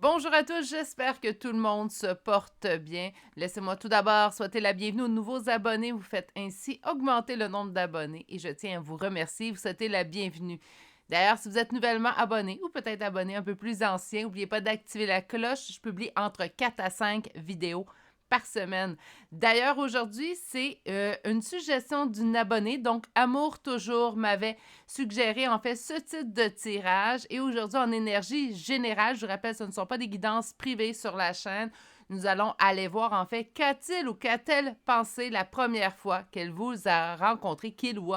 Bonjour à tous, j'espère que tout le monde se porte bien. Laissez-moi tout d'abord souhaiter la bienvenue aux nouveaux abonnés. Vous faites ainsi augmenter le nombre d'abonnés et je tiens à vous remercier. Vous souhaitez la bienvenue. D'ailleurs, si vous êtes nouvellement abonné ou peut-être abonné un peu plus ancien, n'oubliez pas d'activer la cloche. Je publie entre 4 à 5 vidéos par semaine. D'ailleurs, aujourd'hui, c'est une suggestion d'une abonnée. Donc, Amour Toujours m'avait suggéré en fait ce type de tirage. Et aujourd'hui, en énergie générale, je vous rappelle, ce ne sont pas des guidances privées sur la chaîne. Nous allons aller voir en fait qu'a-t-il ou qu'a-t-elle pensé la première fois qu'elle vous a rencontré, qu'il ou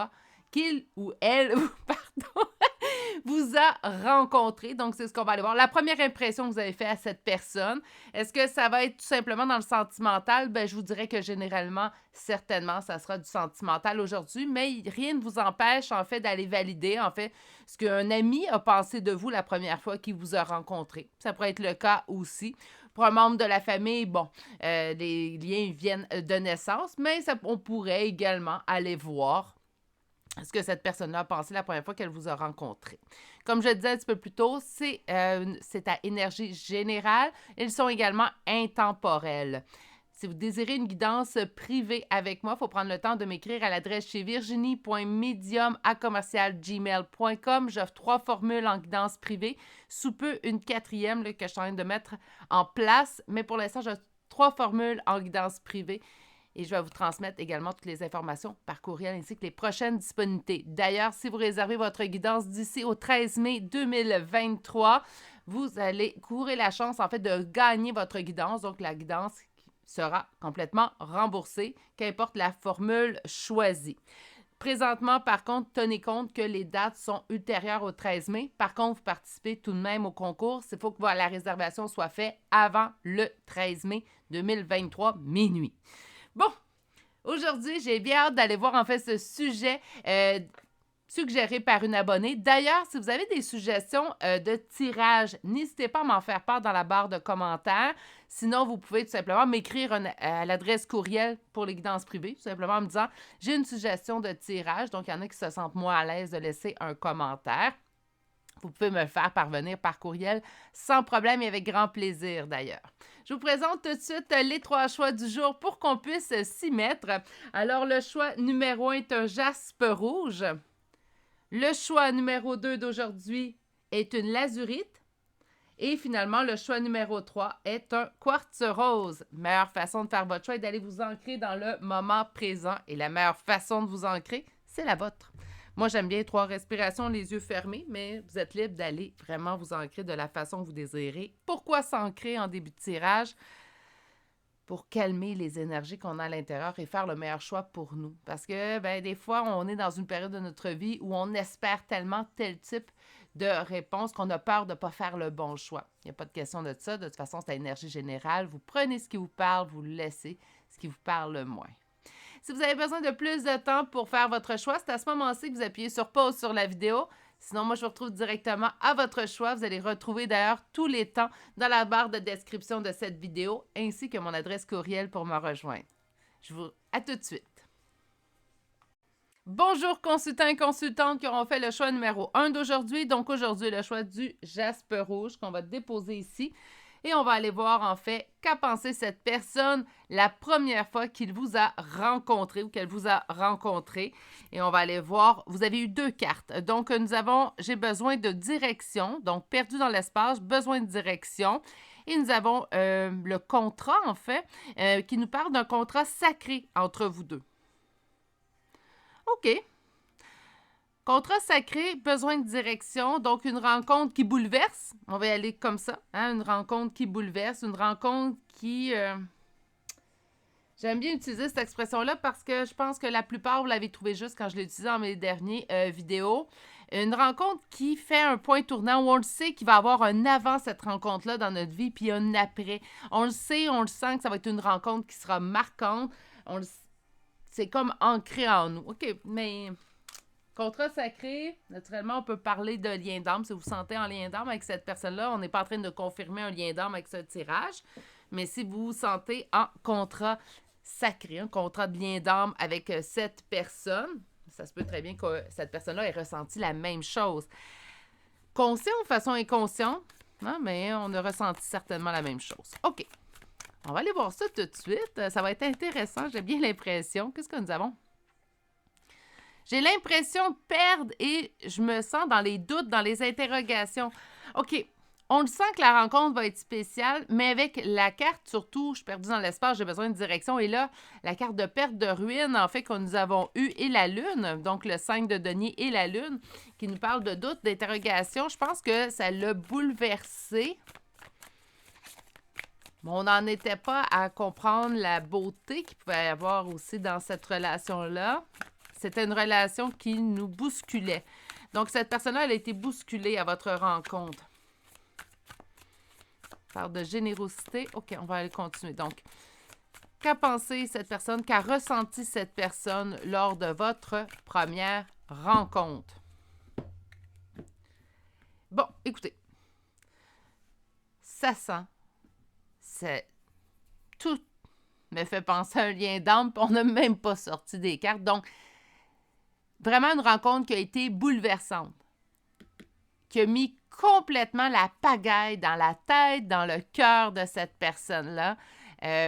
elle, pardon, vous a rencontré. Donc, c'est ce qu'on va aller voir. La première impression que vous avez fait à cette personne, est-ce que ça va être tout simplement dans le sentimental? Ben, je vous dirais que généralement, certainement, ça sera du sentimental aujourd'hui, mais rien ne vous empêche, en fait, d'aller valider, en fait, ce qu'un ami a pensé de vous la première fois qu'il vous a rencontré. Ça pourrait être le cas aussi. Pour un membre de la famille, bon, les liens viennent de naissance, mais on pourrait également aller voir ce que cette personne-là a pensé la première fois qu'elle vous a rencontré. Comme je le disais un petit peu plus tôt, c'est à énergie générale. Ils sont également intemporels. Si vous désirez une guidance privée avec moi, il faut prendre le temps de m'écrire à l'adresse chez virginie.medium@gmail.com. J'offre 3 formules en guidance privée. Sous peu, une 4e que je suis en train de mettre en place. Mais pour l'instant, j'ai 3 formules en guidance privée. Et je vais vous transmettre également toutes les informations par courriel ainsi que les prochaines disponibilités. D'ailleurs, si vous réservez votre guidance d'ici au 13 mai 2023, vous allez courir la chance en fait de gagner votre guidance. Donc, la guidance sera complètement remboursée, qu'importe la formule choisie. Présentement, par contre, tenez compte que les dates sont ultérieures au 13 mai. Par contre, vous participez tout de même au concours. Il faut que la réservation soit faite avant le 13 mai 2023, minuit. Bon, aujourd'hui, j'ai bien hâte d'aller voir en fait ce sujet suggéré par une abonnée. D'ailleurs, si vous avez des suggestions de tirage, n'hésitez pas à m'en faire part dans la barre de commentaires. Sinon, vous pouvez tout simplement m'écrire à l'adresse courriel pour les guidances privées, tout simplement en me disant « J'ai une suggestion de tirage ». Donc, il y en a qui se sentent moins à l'aise de laisser un commentaire. Vous pouvez me le faire parvenir par courriel sans problème et avec grand plaisir d'ailleurs. Je vous présente tout de suite les 3 choix du jour pour qu'on puisse s'y mettre. Alors, le choix numéro 1 est un jaspe rouge. Le choix numéro 2 d'aujourd'hui est une lazurite. Et finalement, le choix numéro 3 est un quartz rose. Meilleure façon de faire votre choix est d'aller vous ancrer dans le moment présent. Et la meilleure façon de vous ancrer, c'est la vôtre. Moi, j'aime bien 3 respirations, les yeux fermés, mais vous êtes libre d'aller vraiment vous ancrer de la façon que vous désirez. Pourquoi s'ancrer en début de tirage? Pour calmer les énergies qu'on a à l'intérieur et faire le meilleur choix pour nous. Parce que, des fois, on est dans une période de notre vie où on espère tellement tel type de réponse qu'on a peur de ne pas faire le bon choix. Il n'y a pas de question de ça. De toute façon, c'est l'énergie générale. Vous prenez ce qui vous parle, vous laissez ce qui vous parle le moins. Si vous avez besoin de plus de temps pour faire votre choix, c'est à ce moment-ci que vous appuyez sur pause sur la vidéo. Sinon, moi, je vous retrouve directement à votre choix. Vous allez retrouver d'ailleurs tous les temps dans la barre de description de cette vidéo, ainsi que mon adresse courriel pour me rejoindre. À tout de suite. Bonjour consultants et consultantes qui auront fait le choix numéro 1 d'aujourd'hui. Donc aujourd'hui, le choix du jaspe rouge qu'on va déposer ici. Et on va aller voir, en fait, qu'a pensé cette personne la première fois qu'il vous a rencontré ou qu'elle vous a rencontré. Et on va aller voir, vous avez eu 2 cartes. Donc, j'ai besoin de direction. Donc, perdu dans l'espace, besoin de direction. Et nous avons le contrat, en fait, qui nous parle d'un contrat sacré entre vous deux. OK. Contrat sacré, besoin de direction, donc une rencontre qui bouleverse. On va y aller comme ça, hein? Une rencontre qui bouleverse, une rencontre qui... J'aime bien utiliser cette expression-là parce que je pense que la plupart, vous l'avez trouvé juste quand je l'ai utilisé dans mes dernières vidéos. Une rencontre qui fait un point tournant où on le sait qu'il va y avoir un avant cette rencontre-là dans notre vie, puis un après. On le sait, on le sent que ça va être une rencontre qui sera marquante. C'est comme ancré en nous. OK, mais... Contrat sacré, naturellement, on peut parler de lien d'âme. Si vous vous sentez en lien d'âme avec cette personne-là, on n'est pas en train de confirmer un lien d'âme avec ce tirage. Mais si vous vous sentez en contrat sacré, un contrat de lien d'âme avec cette personne, ça se peut très bien que cette personne-là ait ressenti la même chose. Conscient ou de façon inconsciente, Non, mais on a ressenti certainement la même chose. OK. On va aller voir ça tout de suite. Ça va être intéressant. J'ai bien l'impression. Qu'est-ce que nous avons? J'ai l'impression de perdre et je me sens dans les doutes, dans les interrogations. OK. On le sent que la rencontre va être spéciale, mais avec la carte, surtout, je suis perdue dans l'espace, j'ai besoin de direction. Et là, la carte de perte de ruine, en fait, que nous avons eue, et la lune, donc le 5 de denier et la lune, qui nous parle de doute, d'interrogation, je pense que ça l'a bouleversé. Mais on n'en était pas à comprendre la beauté qu'il pouvait y avoir aussi dans cette relation-là. C'était une relation qui nous bousculait. Donc, cette personne-là, elle a été bousculée à votre rencontre. Parle de générosité. OK, on va aller continuer. Donc, qu'a pensé cette personne, qu'a ressenti cette personne lors de votre première rencontre? Bon, écoutez. Ça sent. Tout me fait penser à un lien d'âme, puis on n'a même pas sorti des cartes. Donc, vraiment une rencontre qui a été bouleversante, qui a mis complètement la pagaille dans la tête, dans le cœur de cette personne-là.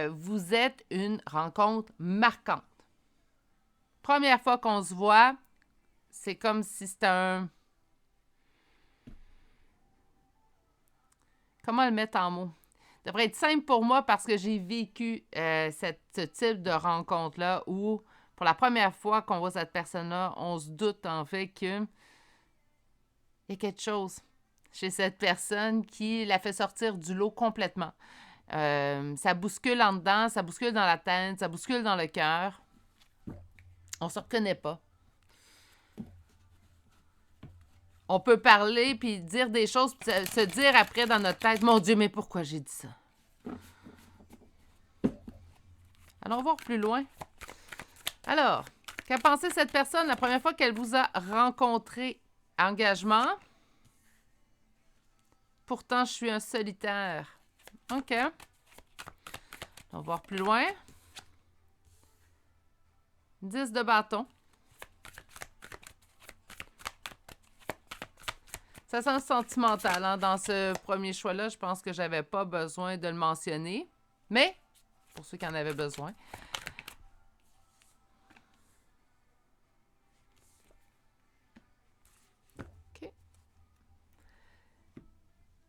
Vous êtes une rencontre marquante. Première fois qu'on se voit, c'est comme si c'était un... Comment le mettre en mots? Ça devrait être simple pour moi parce que j'ai vécu ce type de rencontre-là où, pour la première fois qu'on voit cette personne-là, on se doute en fait qu'il y a quelque chose chez cette personne qui la fait sortir du lot complètement. Ça bouscule en dedans, ça bouscule dans la tête, ça bouscule dans le cœur. On se reconnaît pas. On peut parler puis dire des choses, puis se dire après dans notre tête, mon Dieu, mais pourquoi j'ai dit ça? Allons voir plus loin. Alors, qu'a pensé cette personne la première fois qu'elle vous a rencontré? Engagement. Pourtant, je suis un solitaire. OK. On va voir plus loin. 10 de bâton. Ça sent sentimental hein, dans ce premier choix-là. Je pense que j'avais pas besoin de le mentionner. Mais, pour ceux qui en avaient besoin. OK.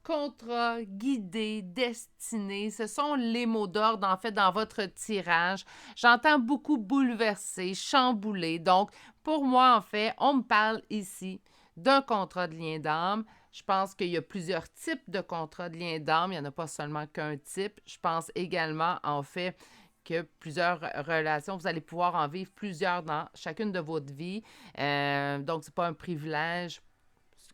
Contrat, guidé, destiné, ce sont les mots d'ordre, en fait, dans votre tirage. J'entends beaucoup bouleversé, chamboulé. Donc, pour moi, en fait, on me parle ici d'un contrat de lien d'âme. Je pense qu'il y a plusieurs types de contrats de lien d'âme. Il n'y en a pas seulement qu'un type. Je pense également, en fait, que plusieurs relations, vous allez pouvoir en vivre plusieurs dans chacune de votre vie. Donc, ce n'est pas un privilège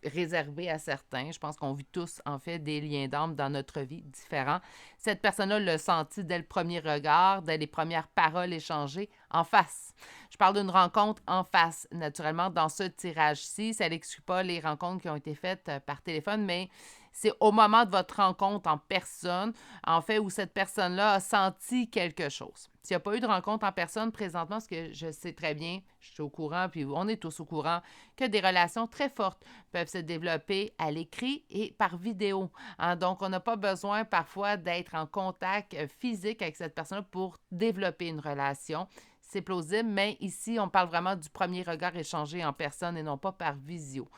réservé à certains. Je pense qu'on vit tous, en fait, des liens d'âme dans notre vie différents. Cette personne-là l'a senti dès le premier regard, dès les premières paroles échangées en face. Je parle d'une rencontre en face, naturellement, dans ce tirage-ci. Ça n'exclut pas les rencontres qui ont été faites par téléphone, mais c'est au moment de votre rencontre en personne, en fait, où cette personne-là a senti quelque chose. S'il n'y a pas eu de rencontre en personne présentement, parce que je sais très bien, je suis au courant, puis on est tous au courant, que des relations très fortes peuvent se développer à l'écrit et par vidéo. Hein? Donc, on n'a pas besoin parfois d'être en contact physique avec cette personne pour développer une relation. C'est plausible, mais ici, on parle vraiment du premier regard échangé en personne et non pas par visio.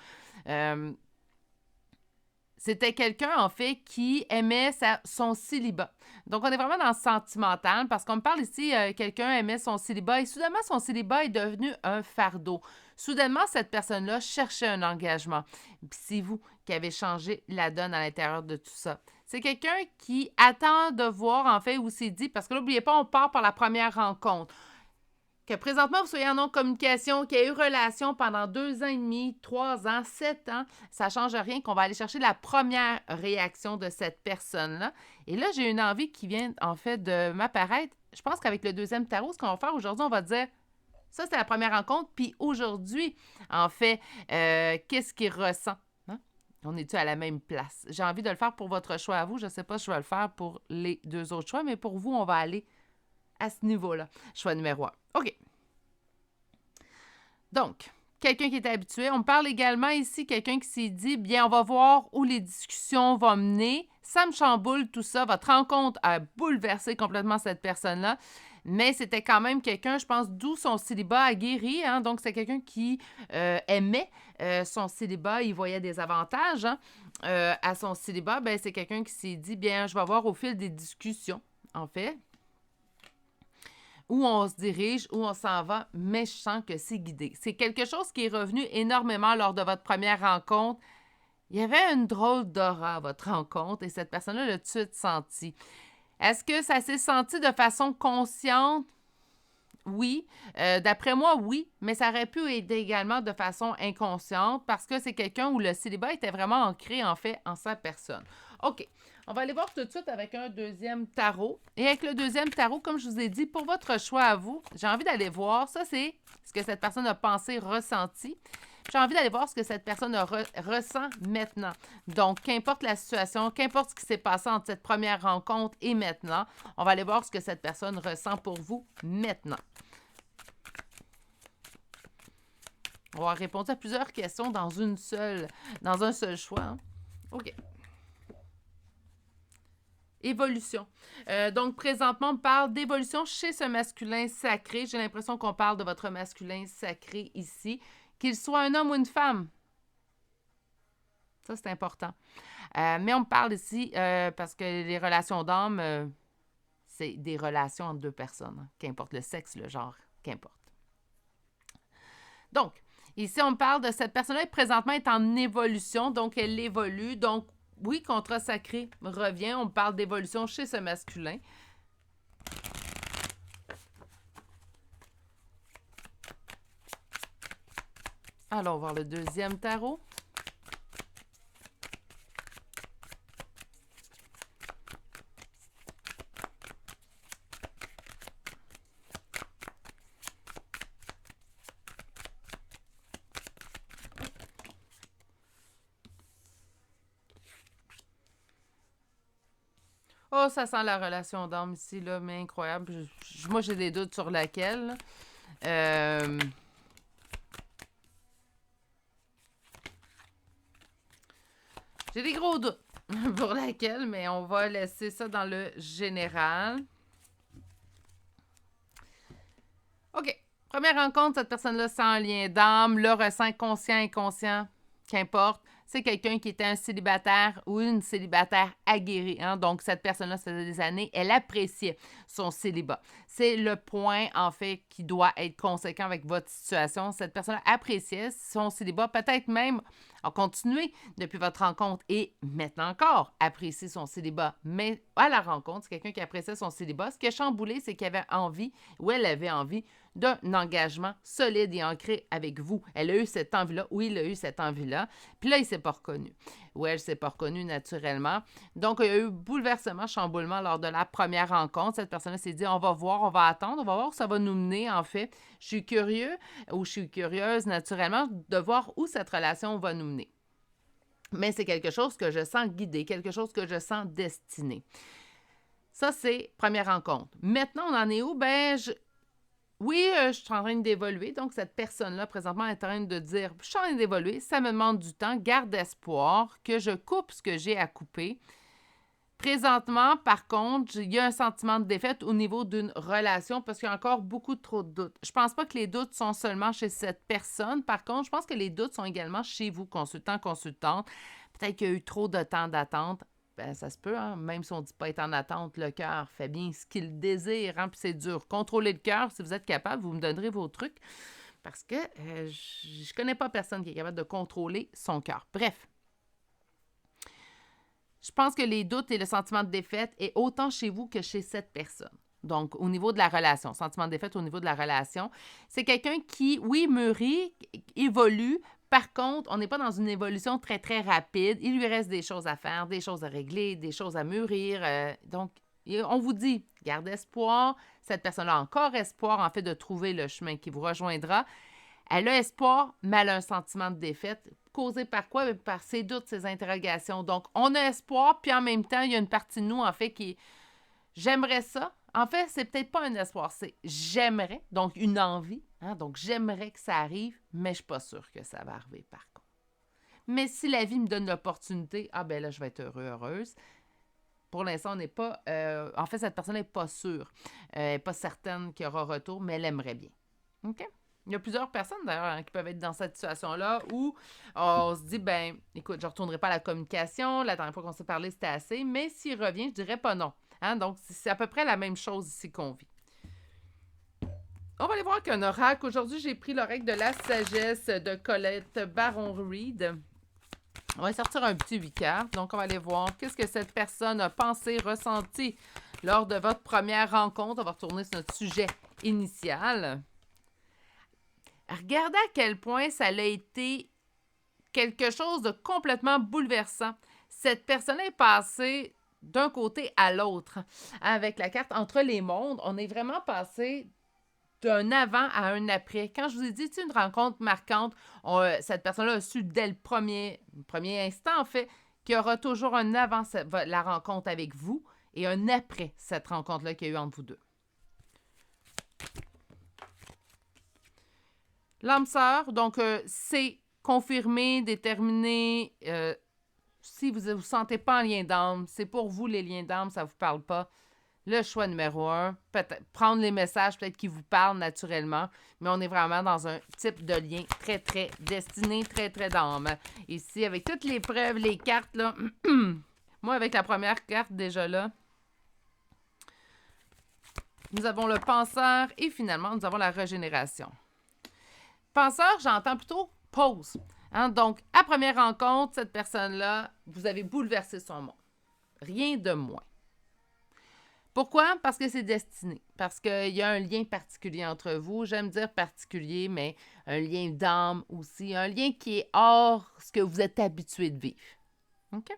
C'était quelqu'un, en fait, qui aimait son célibat. Donc, on est vraiment dans le sentimental parce qu'on me parle ici, quelqu'un aimait son célibat et soudainement, son célibat est devenu un fardeau. Soudainement, cette personne-là cherchait un engagement. Puis c'est vous qui avez changé la donne à l'intérieur de tout ça. C'est quelqu'un qui attend de voir, en fait, où c'est dit, parce que n'oubliez pas, on part par la première rencontre. Que présentement, vous soyez en non-communication, qu'il y ait eu relation pendant 2 ans et demi, 3 ans, 7 ans, ça ne change rien qu'on va aller chercher la première réaction de cette personne-là. Et là, j'ai une envie qui vient, en fait, de m'apparaître. Je pense qu'avec le deuxième tarot, ce qu'on va faire aujourd'hui, on va dire, ça, c'était la première rencontre, puis aujourd'hui, en fait, qu'est-ce qu'il ressent? Hein? On est-tu à la même place? J'ai envie de le faire pour votre choix à vous. Je ne sais pas si je vais le faire pour les 2 autres choix, mais pour vous, on va aller à ce niveau-là. Choix numéro 1. OK. Donc, quelqu'un qui était habitué. On parle également ici quelqu'un qui s'est dit, bien, on va voir où les discussions vont mener. Ça me chamboule tout ça. Votre rencontre a bouleversé complètement cette personne-là. Mais c'était quand même quelqu'un, je pense, d'où son célibat a guéri. Hein? Donc, c'est quelqu'un qui aimait son célibat. Il voyait des avantages à son célibat. Ben, c'est quelqu'un qui s'est dit, bien, je vais voir au fil des discussions, en fait, où on se dirige, où on s'en va, mais je sens que c'est guidé. C'est quelque chose qui est revenu énormément lors de votre première rencontre. Il y avait une drôle d'aura à votre rencontre et cette personne-là l'a tout de suite senti. Est-ce que ça s'est senti de façon consciente? Oui. D'après moi, oui, mais ça aurait pu être également de façon inconsciente parce que c'est quelqu'un où le célibat était vraiment ancré, en fait, en sa personne. OK. On va aller voir tout de suite avec un deuxième tarot. Et avec le deuxième tarot, comme je vous ai dit, pour votre choix à vous, j'ai envie d'aller voir, ça c'est ce que cette personne a pensé, ressenti. J'ai envie d'aller voir ce que cette personne ressent maintenant. Donc, qu'importe la situation, qu'importe ce qui s'est passé entre cette première rencontre et maintenant, on va aller voir ce que cette personne ressent pour vous maintenant. On va répondre à plusieurs questions dans un seul choix. Hein? OK. Évolution. Donc, présentement, on parle d'évolution chez ce masculin sacré. J'ai l'impression qu'on parle de votre masculin sacré ici. Qu'il soit un homme ou une femme. Ça, c'est important. Mais on parle ici parce que les relations d'âme, c'est des relations entre deux personnes. Hein, qu'importe le sexe, le genre, qu'importe. Donc, ici, on parle de cette personne-là qui présentement est en évolution. Donc, elle évolue. Donc, oui, contrat sacré revient. On parle d'évolution chez ce masculin. Allons voir le deuxième tarot. Oh, ça sent la relation d'âme ici, là, mais incroyable. Moi, j'ai des doutes sur laquelle. J'ai des gros doutes pour laquelle, mais on va laisser ça dans le général. OK. Première rencontre, cette personne-là sent un lien d'âme, le ressent conscient, inconscient, qu'importe. C'est quelqu'un qui était un célibataire ou une célibataire aguerrie. Hein? Donc, cette personne-là, ça faisait des années, elle appréciait son célibat. C'est le point, en fait, qui doit être conséquent avec votre situation. Cette personne appréciait son célibat, peut-être même a continué depuis votre rencontre et maintenant encore apprécie son célibat. Mais à la rencontre, c'est quelqu'un qui appréciait son célibat. Ce qui a chamboulé, c'est qu'il avait envie, ou elle avait envie, d'un engagement solide et ancré avec vous. Elle a eu cette envie-là, ou il a eu cette envie-là. Puis là, il ne s'est pas reconnu. Ou elle ne s'est pas reconnue naturellement. Donc, il y a eu bouleversement, chamboulement lors de la première rencontre. Cette personne-là s'est dit, on va voir, on va attendre, on va voir où ça va nous mener, en fait. Je suis curieux, ou je suis curieuse naturellement, de voir où cette relation va nous mener. Mais c'est quelque chose que je sens guidé, quelque chose que je sens destiné. Ça, c'est première rencontre. Maintenant, on en est où? Oui, je suis en train d'évoluer. Donc, cette personne-là, présentement, est en train de dire, je suis en train d'évoluer, ça me demande du temps, garde espoir, que je coupe ce que j'ai à couper. Présentement, par contre, il y a un sentiment de défaite au niveau d'une relation parce qu'il y a encore beaucoup trop de doutes. Je pense pas que les doutes sont seulement chez cette personne. Par contre, je pense que les doutes sont également chez vous, consultant, consultante. Peut-être qu'il y a eu trop de temps d'attente. Ben, ça se peut, hein? Même si on ne dit pas être en attente, le cœur fait bien ce qu'il désire, hein? Puis c'est dur. Contrôler le cœur, si vous êtes capable, vous me donnerez vos trucs. Parce que je connais pas personne qui est capable de contrôler son cœur. Bref. Je pense que les doutes et le sentiment de défaite est autant chez vous que chez cette personne. Donc, au niveau de la relation, sentiment de défaite au niveau de la relation, c'est quelqu'un qui, oui, mûrit, évolue. Par contre, on n'est pas dans une évolution très, très rapide. Il lui reste des choses à faire, des choses à régler, des choses à mûrir. Donc, on vous dit, garde espoir. Cette personne-là a encore espoir, en fait, de trouver le chemin qui vous rejoindra. Elle a espoir, mais elle a un sentiment de défaite. Causé par quoi? Par ses doutes, ses interrogations. Donc, on a espoir, puis en même temps, il y a une partie de nous, en fait, qui... J'aimerais ça. En fait, c'est peut-être pas un espoir, c'est j'aimerais, donc une envie. Hein? Donc, j'aimerais que ça arrive, mais je ne suis pas sûre que ça va arriver par contre. Mais si la vie me donne l'opportunité, ah ben là, je vais être heureuse. Pour l'instant, on n'est pas... en fait, cette personne n'est pas sûre. Elle n'est pas certaine qu'il y aura retour, mais elle aimerait bien. OK? Il y a plusieurs personnes, d'ailleurs, hein, qui peuvent être dans cette situation-là où on se dit, ben, écoute, je ne retournerai pas à la communication. La dernière fois qu'on s'est parlé, c'était assez. Mais s'il revient, je dirais pas non. Hein? Donc, c'est à peu près la même chose ici qu'on vit. On va aller voir qu'un oracle. Aujourd'hui, j'ai pris l'oracle de la sagesse de Colette Baron-Reed. On va sortir un petit 8 cartes. Donc, on va aller voir qu'est-ce que cette personne a pensé, ressenti lors de votre première rencontre. On va retourner sur notre sujet initial. Regardez à quel point ça a été quelque chose de complètement bouleversant. Cette personne est passée d'un côté à l'autre. Avec la carte Entre les mondes, on est vraiment passé d'un avant à un après. Quand je vous ai dit, c'est une rencontre marquante, cette personne-là a su dès le premier instant, en fait, qu'il y aura toujours un avant la rencontre avec vous et un après cette rencontre-là qu'il y a eu entre vous deux. L'âme sœur, donc, c'est confirmé, déterminé. Si vous ne vous sentez pas en lien d'âme, c'est pour vous les liens d'âme, ça ne vous parle pas. Le choix numéro 1, peut-être prendre les messages peut-être qui vous parlent naturellement, mais on est vraiment dans un type de lien très, très destiné, très, très d'âme. Ici, avec toutes les preuves, les cartes, là, moi, avec la première carte déjà là, nous avons le penseur et finalement, nous avons la régénération. Penseur, j'entends plutôt pause. Hein? Donc, à première rencontre, cette personne-là, vous avez bouleversé son monde. Rien de moins. Pourquoi? Parce que c'est destiné. Parce qu'il y a un lien particulier entre vous. J'aime dire particulier, mais un lien d'âme aussi. Un lien qui est hors ce que vous êtes habitué de vivre. OK?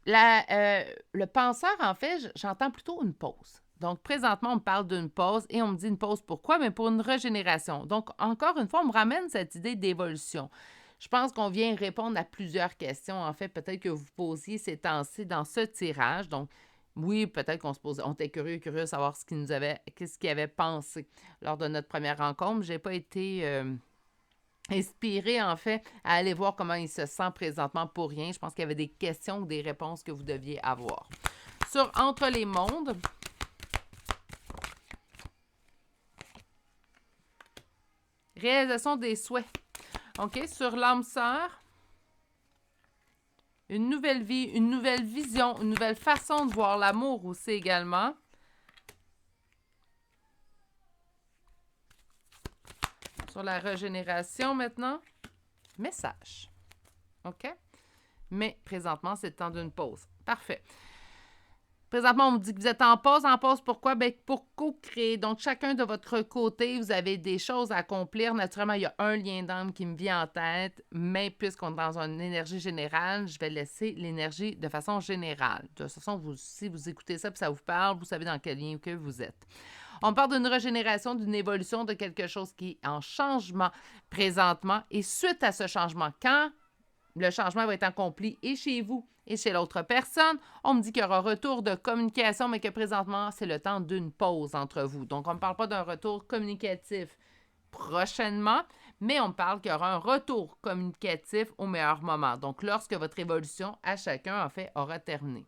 Le penseur, en fait, j'entends plutôt une pause. Donc, présentement, on me parle d'une pause et on me dit une pause pourquoi? Mais pour une régénération. Donc, encore une fois, on me ramène cette idée d'évolution. Je pense qu'on vient répondre à plusieurs questions, en fait, peut-être que vous posiez ces temps-ci dans ce tirage. Donc, oui, peut-être qu'on se posait, on était curieux de savoir qu'est-ce qu'il avait pensé lors de notre première rencontre. Je n'ai pas été inspirée, en fait, à aller voir comment il se sent présentement pour rien. Je pense qu'il y avait des questions ou des réponses que vous deviez avoir. Sur Entre les mondes, réalisation des souhaits. OK? Sur l'âme sœur, une nouvelle vie, une nouvelle vision, une nouvelle façon de voir l'amour aussi également. Sur la régénération maintenant, message. OK? Mais présentement, c'est le temps d'une pause. Parfait. Présentement, on me dit que vous êtes en pause. En pause, pourquoi? Bien, pour co-créer. Donc, chacun de votre côté, vous avez des choses à accomplir. Naturellement, il y a un lien d'âme qui me vient en tête, mais puisqu'on est dans une énergie générale, je vais laisser l'énergie de façon générale. De toute façon, si vous écoutez ça et ça vous parle, vous savez dans quel lien que vous êtes. On parle d'une régénération, d'une évolution de quelque chose qui est en changement présentement. Et suite à ce changement, quand le changement va être accompli et chez vous et chez l'autre personne, on me dit qu'il y aura un retour de communication, mais que présentement, c'est le temps d'une pause entre vous. Donc, on ne parle pas d'un retour communicatif prochainement, mais on parle qu'il y aura un retour communicatif au meilleur moment. Donc, lorsque votre évolution à chacun, en fait, aura terminé.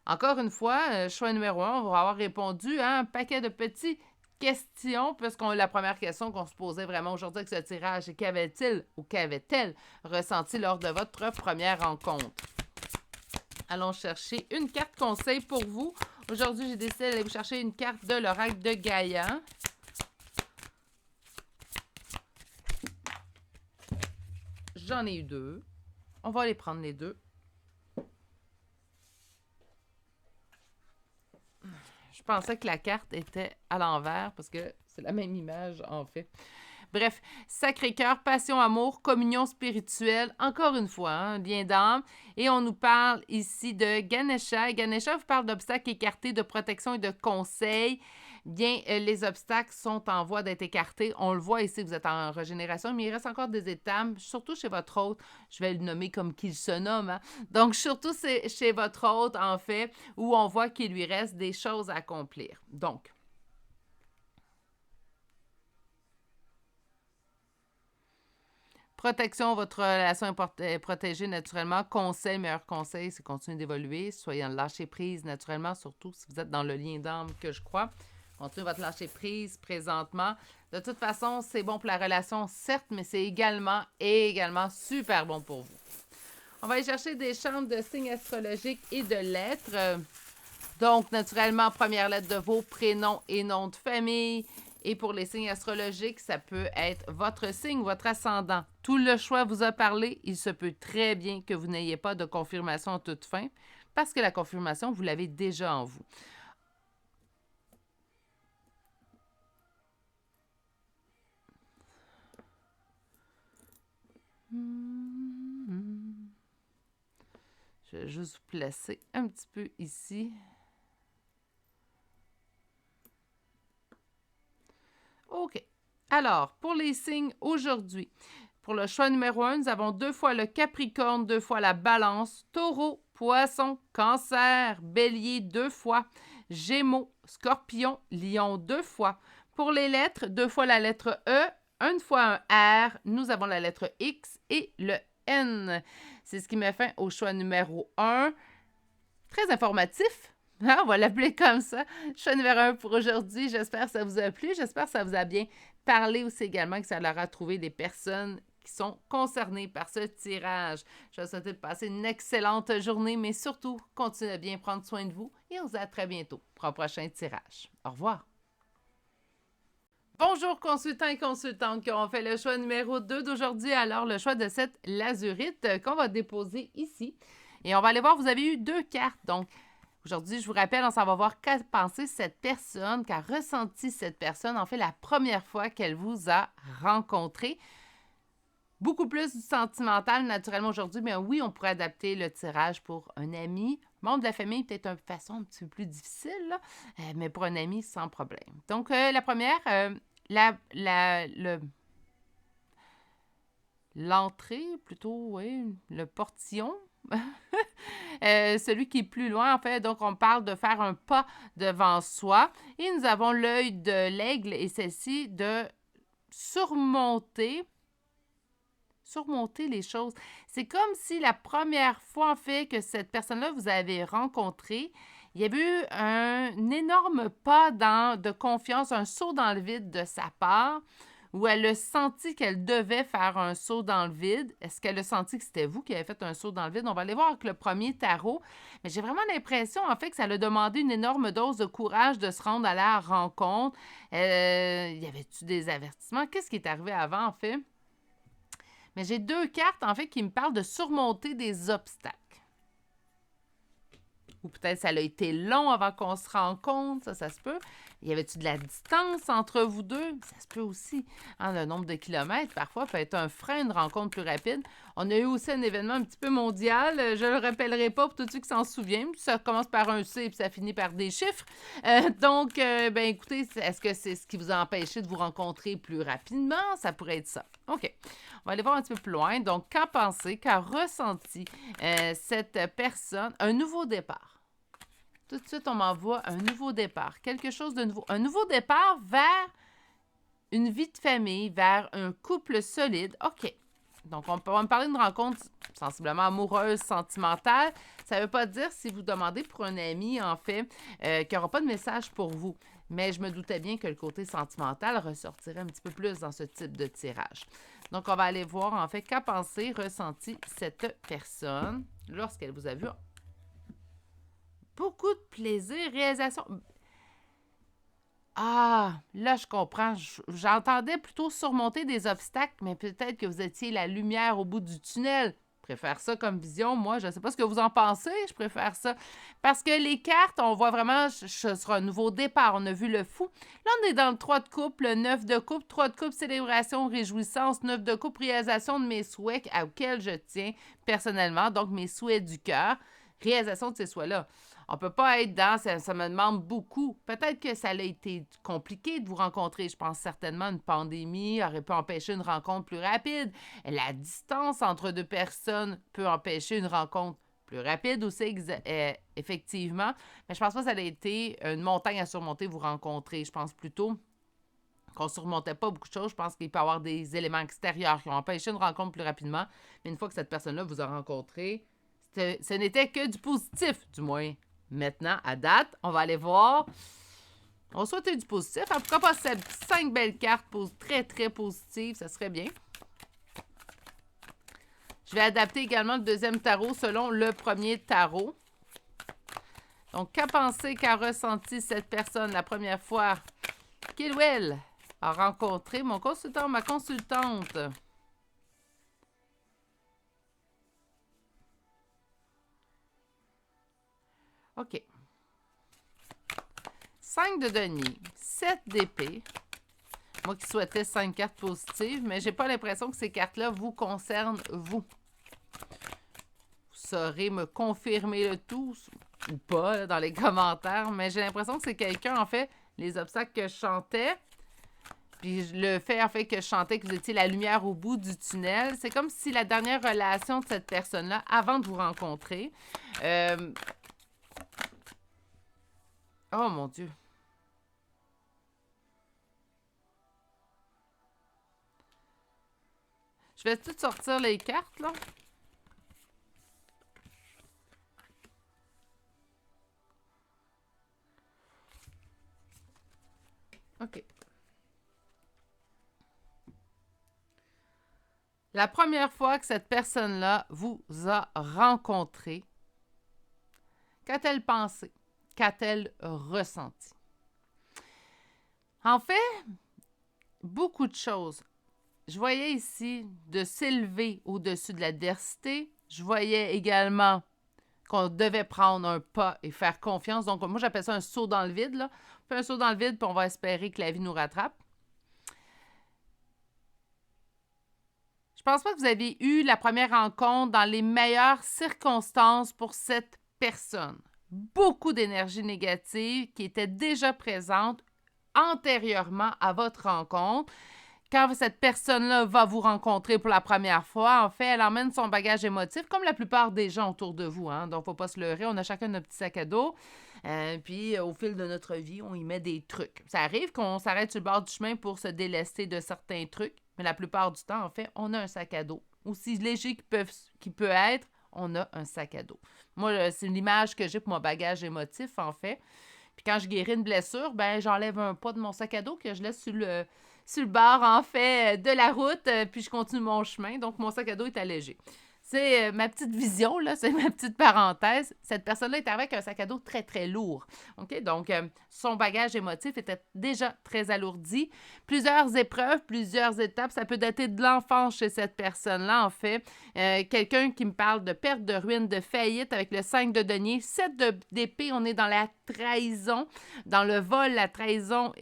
Encore une fois, choix numéro 1, on va avoir répondu à un paquet de petites questions, puisqu'on la première question qu'on se posait vraiment aujourd'hui avec ce tirage, c'est qu'avait-il ou qu'avait-elle ressenti lors de votre première rencontre? Allons chercher une carte conseil pour vous. Aujourd'hui, j'ai décidé d'aller vous chercher une carte de l'oracle de Gaïa. J'en ai eu 2. On va aller prendre les 2. Je pensais que la carte était à l'envers parce que c'est la même image en fait. Bref, Sacré-Cœur, passion, amour, communion spirituelle, encore une fois, hein, lien d'âme. Et on nous parle ici de Ganesha. Ganesha vous parle d'obstacles écartés, de protection et de conseils. Bien, les obstacles sont en voie d'être écartés. On le voit ici, vous êtes en régénération, mais il reste encore des étapes, surtout chez votre hôte. Je vais le nommer comme qu'il se nomme. Hein. Donc, surtout chez votre hôte, en fait, où on voit qu'il lui reste des choses à accomplir. Donc, Protection, votre relation est protégée naturellement. Conseil, meilleur conseil, c'est continuer d'évoluer. Soyez en lâcher prise naturellement, surtout si vous êtes dans le lien d'âme que je crois. Continuez votre lâcher prise présentement. De toute façon, c'est bon pour la relation, certes, mais c'est également super bon pour vous. On va aller chercher des chantes de signes astrologiques et de lettres. Donc, naturellement, première lettre de vos prénoms et noms de famille. Et pour les signes astrologiques, ça peut être votre signe, votre ascendant. Tout le choix vous a parlé. Il se peut très bien que vous n'ayez pas de confirmation à toute fin, parce que la confirmation, vous l'avez déjà en vous. Je vais juste vous placer un petit peu ici. OK. Alors, pour les signes aujourd'hui, pour le choix numéro 1, nous avons 2 fois le Capricorne, 2 fois la Balance, Taureau, Poisson, Cancer, Bélier 2 fois, Gémeaux, Scorpion, Lion 2 fois. Pour les lettres, 2 fois la lettre E, 1 fois un R, nous avons la lettre X et le N. C'est ce qui met fin au choix numéro 1. Très informatif. On va l'appeler comme ça. Choix numéro 1 pour aujourd'hui. J'espère que ça vous a plu. J'espère que ça vous a bien parlé aussi également, que ça leur a trouvé des personnes qui sont concernées par ce tirage. Je vous souhaite de passer une excellente journée, mais surtout, continuez à bien prendre soin de vous et on se dit à très bientôt pour un prochain tirage. Au revoir. Bonjour consultants et consultantes qui ont fait le choix numéro 2 d'aujourd'hui. Alors, le choix de cette lazurite qu'on va déposer ici. Et on va aller voir, vous avez eu 2 cartes. Donc, aujourd'hui, je vous rappelle, on s'en va voir qu'a pensé cette personne, qu'a ressenti cette personne, en fait, la première fois qu'elle vous a rencontré. Beaucoup plus du sentimental, naturellement, aujourd'hui, mais oui, on pourrait adapter le tirage pour un ami. Membre de la famille, peut-être une façon un petit peu plus difficile, là, mais pour un ami, sans problème. Donc, la première, l'entrée, plutôt, oui, le portillon, celui qui est plus loin, en fait. Donc, on parle de faire un pas devant soi. Et nous avons l'œil de l'aigle et celle-ci de surmonter les choses. C'est comme si la première fois, en fait, que cette personne-là vous avez rencontré, il y avait eu un énorme pas de confiance, un saut dans le vide de sa part, où elle a senti qu'elle devait faire un saut dans le vide. Est-ce qu'elle a senti que c'était vous qui avez fait un saut dans le vide? On va aller voir avec le premier tarot. Mais j'ai vraiment l'impression, en fait, que ça a demandé une énorme dose de courage de se rendre à la rencontre. Y avait-tu des avertissements? Qu'est-ce qui est arrivé avant, en fait? Mais j'ai 2 cartes, en fait, qui me parlent de surmonter des obstacles. Ou peut-être ça a été long avant qu'on se rencontre, ça se peut. Y avait-tu de la distance entre vous deux? Ça se peut aussi. Hein, le nombre de kilomètres, parfois, peut être un frein, une rencontre plus rapide. On a eu aussi un événement un petit peu mondial. Je ne le rappellerai pas pour tous ceux qui s'en souviennent. Ça commence par un C et puis ça finit par des chiffres. Donc, écoutez, est-ce que c'est ce qui vous a empêché de vous rencontrer plus rapidement? Ça pourrait être ça. OK. On va aller voir un petit peu plus loin. Donc, qu'a pensé, qu'a ressenti cette personne? Un nouveau départ. Tout de suite, on m'envoie un nouveau départ. Quelque chose de nouveau. Un nouveau départ vers une vie de famille, vers un couple solide. OK. Donc, on va me parler d'une rencontre sensiblement amoureuse, sentimentale. Ça ne veut pas dire, si vous demandez pour un ami, en fait, qu'il n'y aura pas de message pour vous. Mais je me doutais bien que le côté sentimental ressortirait un petit peu plus dans ce type de tirage. Donc, on va aller voir, en fait, qu'a pensé, ressenti cette personne lorsqu'elle vous a vu. Beaucoup de plaisir, réalisation. Ah, là, je comprends. J'entendais plutôt surmonter des obstacles, mais peut-être que vous étiez la lumière au bout du tunnel. Je préfère ça comme vision. Moi, je ne sais pas ce que vous en pensez. Je préfère ça. Parce que les cartes, on voit vraiment, ce sera un nouveau départ. On a vu le fou. Là, on est dans le 3 de coupe, le 9 de coupe. 3 de coupe, célébration, réjouissance. 9 de coupe, réalisation de mes souhaits auxquels je tiens personnellement. Donc, mes souhaits du cœur. Réalisation de ces souhaits-là. On ne peut pas être dans, ça me demande beaucoup. Peut-être que ça a été compliqué de vous rencontrer. Je pense certainement une pandémie aurait pu empêcher une rencontre plus rapide. La distance entre 2 personnes peut empêcher une rencontre plus rapide aussi, effectivement. Mais je pense pas que ça a été une montagne à surmonter, vous rencontrer. Je pense plutôt qu'on ne surmontait pas beaucoup de choses. Je pense qu'il peut y avoir des éléments extérieurs qui ont empêché une rencontre plus rapidement. Mais une fois que cette personne-là vous a rencontré, ce n'était que du positif, du moins. Maintenant, à date, on va aller voir. On souhaite du positif. En pourquoi pas 5 belles cartes très, très positives, ça serait bien. Je vais adapter également le deuxième tarot selon le premier tarot. Donc, qu'a pensé, qu'a ressenti cette personne la première fois qu'il ou elle a rencontré mon consultant, ma consultante? OK. 5 de denier, 7 d'épée. Moi qui souhaitais 5 cartes positives, mais j'ai pas l'impression que ces cartes-là vous concernent, vous. Vous saurez me confirmer le tout ou pas là, dans les commentaires, mais j'ai l'impression que c'est quelqu'un, en fait, les obstacles que je chantais, puis le fait, en fait, que je chantais que vous étiez la lumière au bout du tunnel, c'est comme si la dernière relation de cette personne-là, avant de vous rencontrer, oh mon Dieu! Je vais tout sortir les cartes, là. OK. La première fois que cette personne-là vous a rencontré, qu'a-t-elle pensé? Qu'a-t-elle ressenti? En fait, beaucoup de choses. Je voyais ici de s'élever au-dessus de l'adversité. Je voyais également qu'on devait prendre un pas et faire confiance. Donc, moi, j'appelle ça un saut dans le vide. Là. On fait un saut dans le vide, puis on va espérer que la vie nous rattrape. Je pense pas que vous avez eu la première rencontre dans les meilleures circonstances pour cette personne. Beaucoup d'énergie négative qui était déjà présente antérieurement à votre rencontre. Quand cette personne-là va vous rencontrer pour la première fois, en fait, elle emmène son bagage émotif, comme la plupart des gens autour de vous. Hein? Donc, il ne faut pas se leurrer. On a chacun notre petit sac à dos. Puis, au fil de notre vie, on y met des trucs. Ça arrive qu'on s'arrête sur le bord du chemin pour se délester de certains trucs. Mais la plupart du temps, en fait, on a un sac à dos. Aussi léger qu'il peut être, on a un sac à dos. Moi, c'est l'image que j'ai pour mon bagage émotif, en fait. Puis quand je guéris une blessure, ben j'enlève un pas de mon sac à dos que je laisse sur le bord, en fait, de la route, puis je continue mon chemin. Donc, mon sac à dos est allégé. C'est ma petite vision, là, c'est ma petite parenthèse. Cette personne-là est avec un sac à dos très, très lourd. OK? Donc, son bagage émotif était déjà très alourdi. Plusieurs épreuves, plusieurs étapes. Ça peut dater de l'enfance chez cette personne-là, en fait. Quelqu'un qui me parle de perte, de ruine, de faillite avec le 5 de denier. 7 d'épée, on est dans la trahison, dans le vol, la trahison.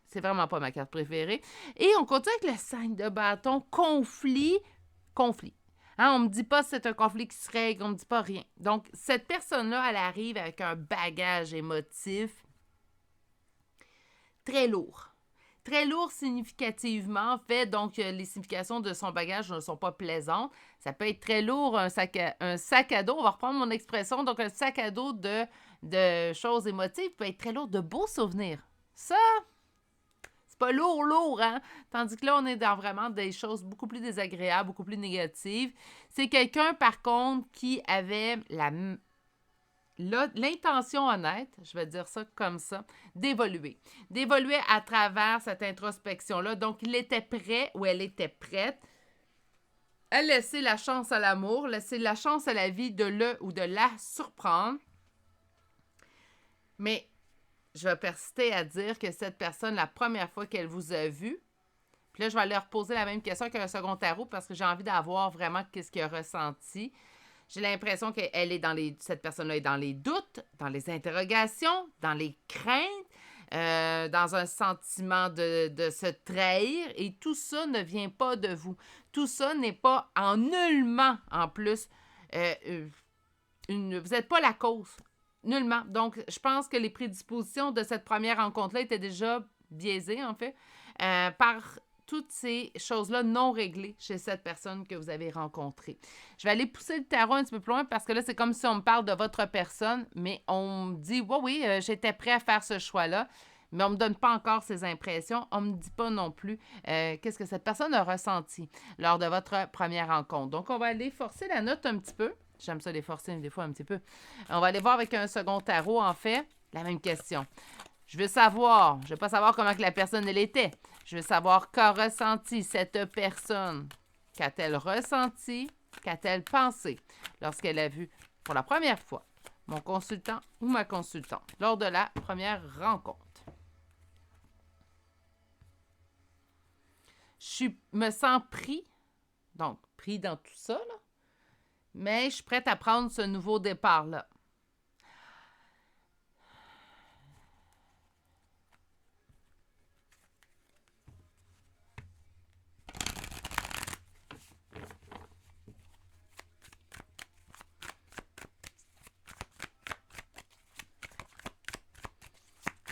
C'est vraiment pas ma carte préférée. Et on continue avec le 5 de bâton, conflit. Hein, on ne me dit pas si c'est un conflit qui se règle, on ne me dit pas rien. Donc, cette personne-là, elle arrive avec un bagage émotif très lourd. Très lourd significativement, en fait. Donc, les significations de son bagage ne sont pas plaisantes. Ça peut être très lourd, un sac à dos. On va reprendre mon expression. Donc, un sac à dos de choses émotives peut être très lourd de beaux souvenirs. Ça, c'est pas lourd, hein? Tandis que là, on est dans vraiment des choses beaucoup plus désagréables, beaucoup plus négatives. C'est quelqu'un, par contre, qui avait l'intention honnête, je vais dire ça comme ça, d'évoluer. D'évoluer à travers cette introspection-là. Donc, il était prêt ou elle était prête à laisser la chance à l'amour, laisser la chance à la vie de le ou de la surprendre. Mais je vais persister à dire que cette personne, la première fois qu'elle vous a vu, puis là, je vais leur poser la même question qu'un second tarot parce que j'ai envie d'avoir vraiment qu'est-ce qu'il a ressenti. J'ai l'impression que cette personne-là est dans les doutes, dans les interrogations, dans les craintes, dans un sentiment de se trahir. Et tout ça ne vient pas de vous. Tout ça n'est pas en nullement, en plus, vous n'êtes pas la cause. Nullement. Donc, je pense que les prédispositions de cette première rencontre-là étaient déjà biaisées, en fait, par toutes ces choses-là non réglées chez cette personne que vous avez rencontrée. Je vais aller pousser le tarot un petit peu plus loin parce que là, c'est comme si on me parle de votre personne, mais on me dit, oui, j'étais prêt à faire ce choix-là. Mais on ne me donne pas encore ses impressions. On ne me dit pas non plus qu'est-ce que cette personne a ressenti lors de votre première rencontre. Donc, on va aller forcer la note un petit peu. J'aime ça les forcer des fois un petit peu. On va aller voir avec un second tarot, en fait, la même question. Je veux savoir, je ne veux pas savoir comment que la personne elle était. Je veux savoir qu'a ressenti cette personne. Qu'a-t-elle ressenti? Qu'a-t-elle pensé lorsqu'elle a vu pour la première fois mon consultant ou ma consultante lors de la première rencontre? Je me sens pris, donc pris dans tout ça, là, mais je suis prête à prendre ce nouveau départ-là.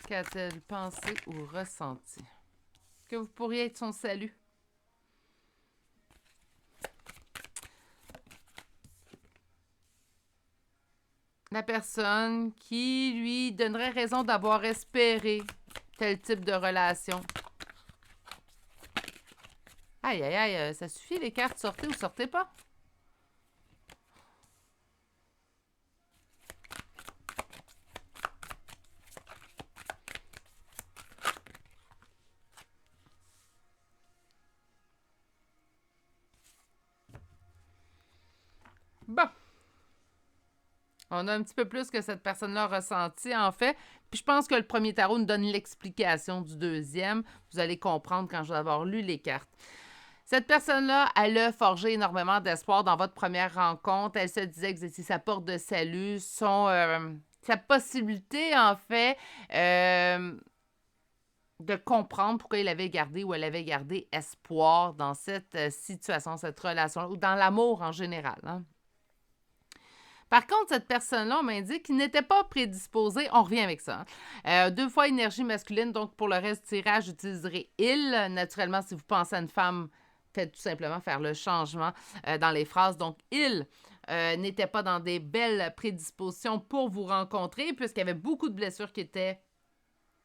Qu'a-t-elle pensé ou ressenti? Que vous pourriez être son salut? La personne qui lui donnerait raison d'avoir espéré tel type de relation. Aïe, aïe, aïe, ça suffit les cartes, sortez ou sortez pas. Bon. On a un petit peu plus que cette personne-là a ressenti, en fait. Puis je pense que le premier tarot nous donne l'explication du deuxième. Vous allez comprendre quand je vais avoir lu les cartes. Cette personne-là, elle a forgé énormément d'espoir dans votre première rencontre. Elle se disait que vous étiez sa porte de salut, sa possibilité, en fait, de comprendre pourquoi il avait gardé ou elle avait gardé espoir dans cette situation, cette relation, ou dans l'amour en général. Hein. Par contre, cette personne-là, on m'indique qu'il n'était pas prédisposé. On revient avec ça. 2 fois énergie masculine. Donc, pour le reste du tirage, j'utiliserai il. Naturellement, si vous pensez à une femme, faites tout simplement faire le changement dans les phrases. Donc, il n'était pas dans des belles prédispositions pour vous rencontrer, puisqu'il y avait beaucoup de blessures qui étaient...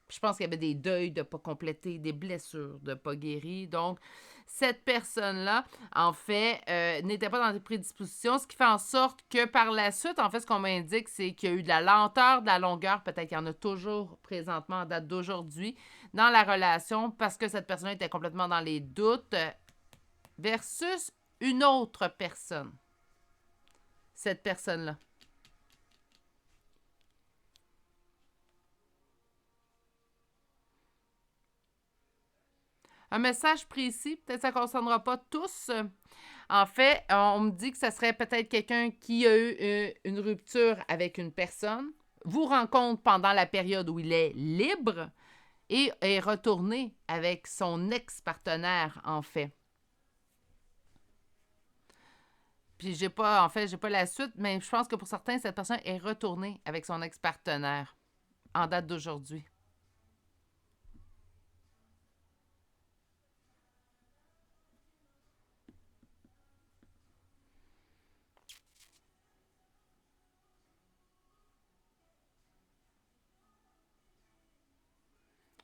Je pense qu'il y avait des deuils de ne pas compléter, des blessures de ne pas guérir. Donc, cette personne-là, en fait, n'était pas dans des prédispositions, ce qui fait en sorte que par la suite, en fait, ce qu'on m'indique, c'est qu'il y a eu de la lenteur, de la longueur, peut-être qu'il y en a toujours présentement en date d'aujourd'hui, dans la relation, parce que cette personne était complètement dans les doutes, versus une autre personne. Cette personne-là. Un message précis, peut-être que ça ne concernera pas tous. En fait, on me dit que ça serait peut-être quelqu'un qui a eu une rupture avec une personne, vous rencontre pendant la période où il est libre et est retourné avec son ex-partenaire, en fait. Puis j'ai pas la suite, mais je pense que pour certains, cette personne est retournée avec son ex-partenaire en date d'aujourd'hui.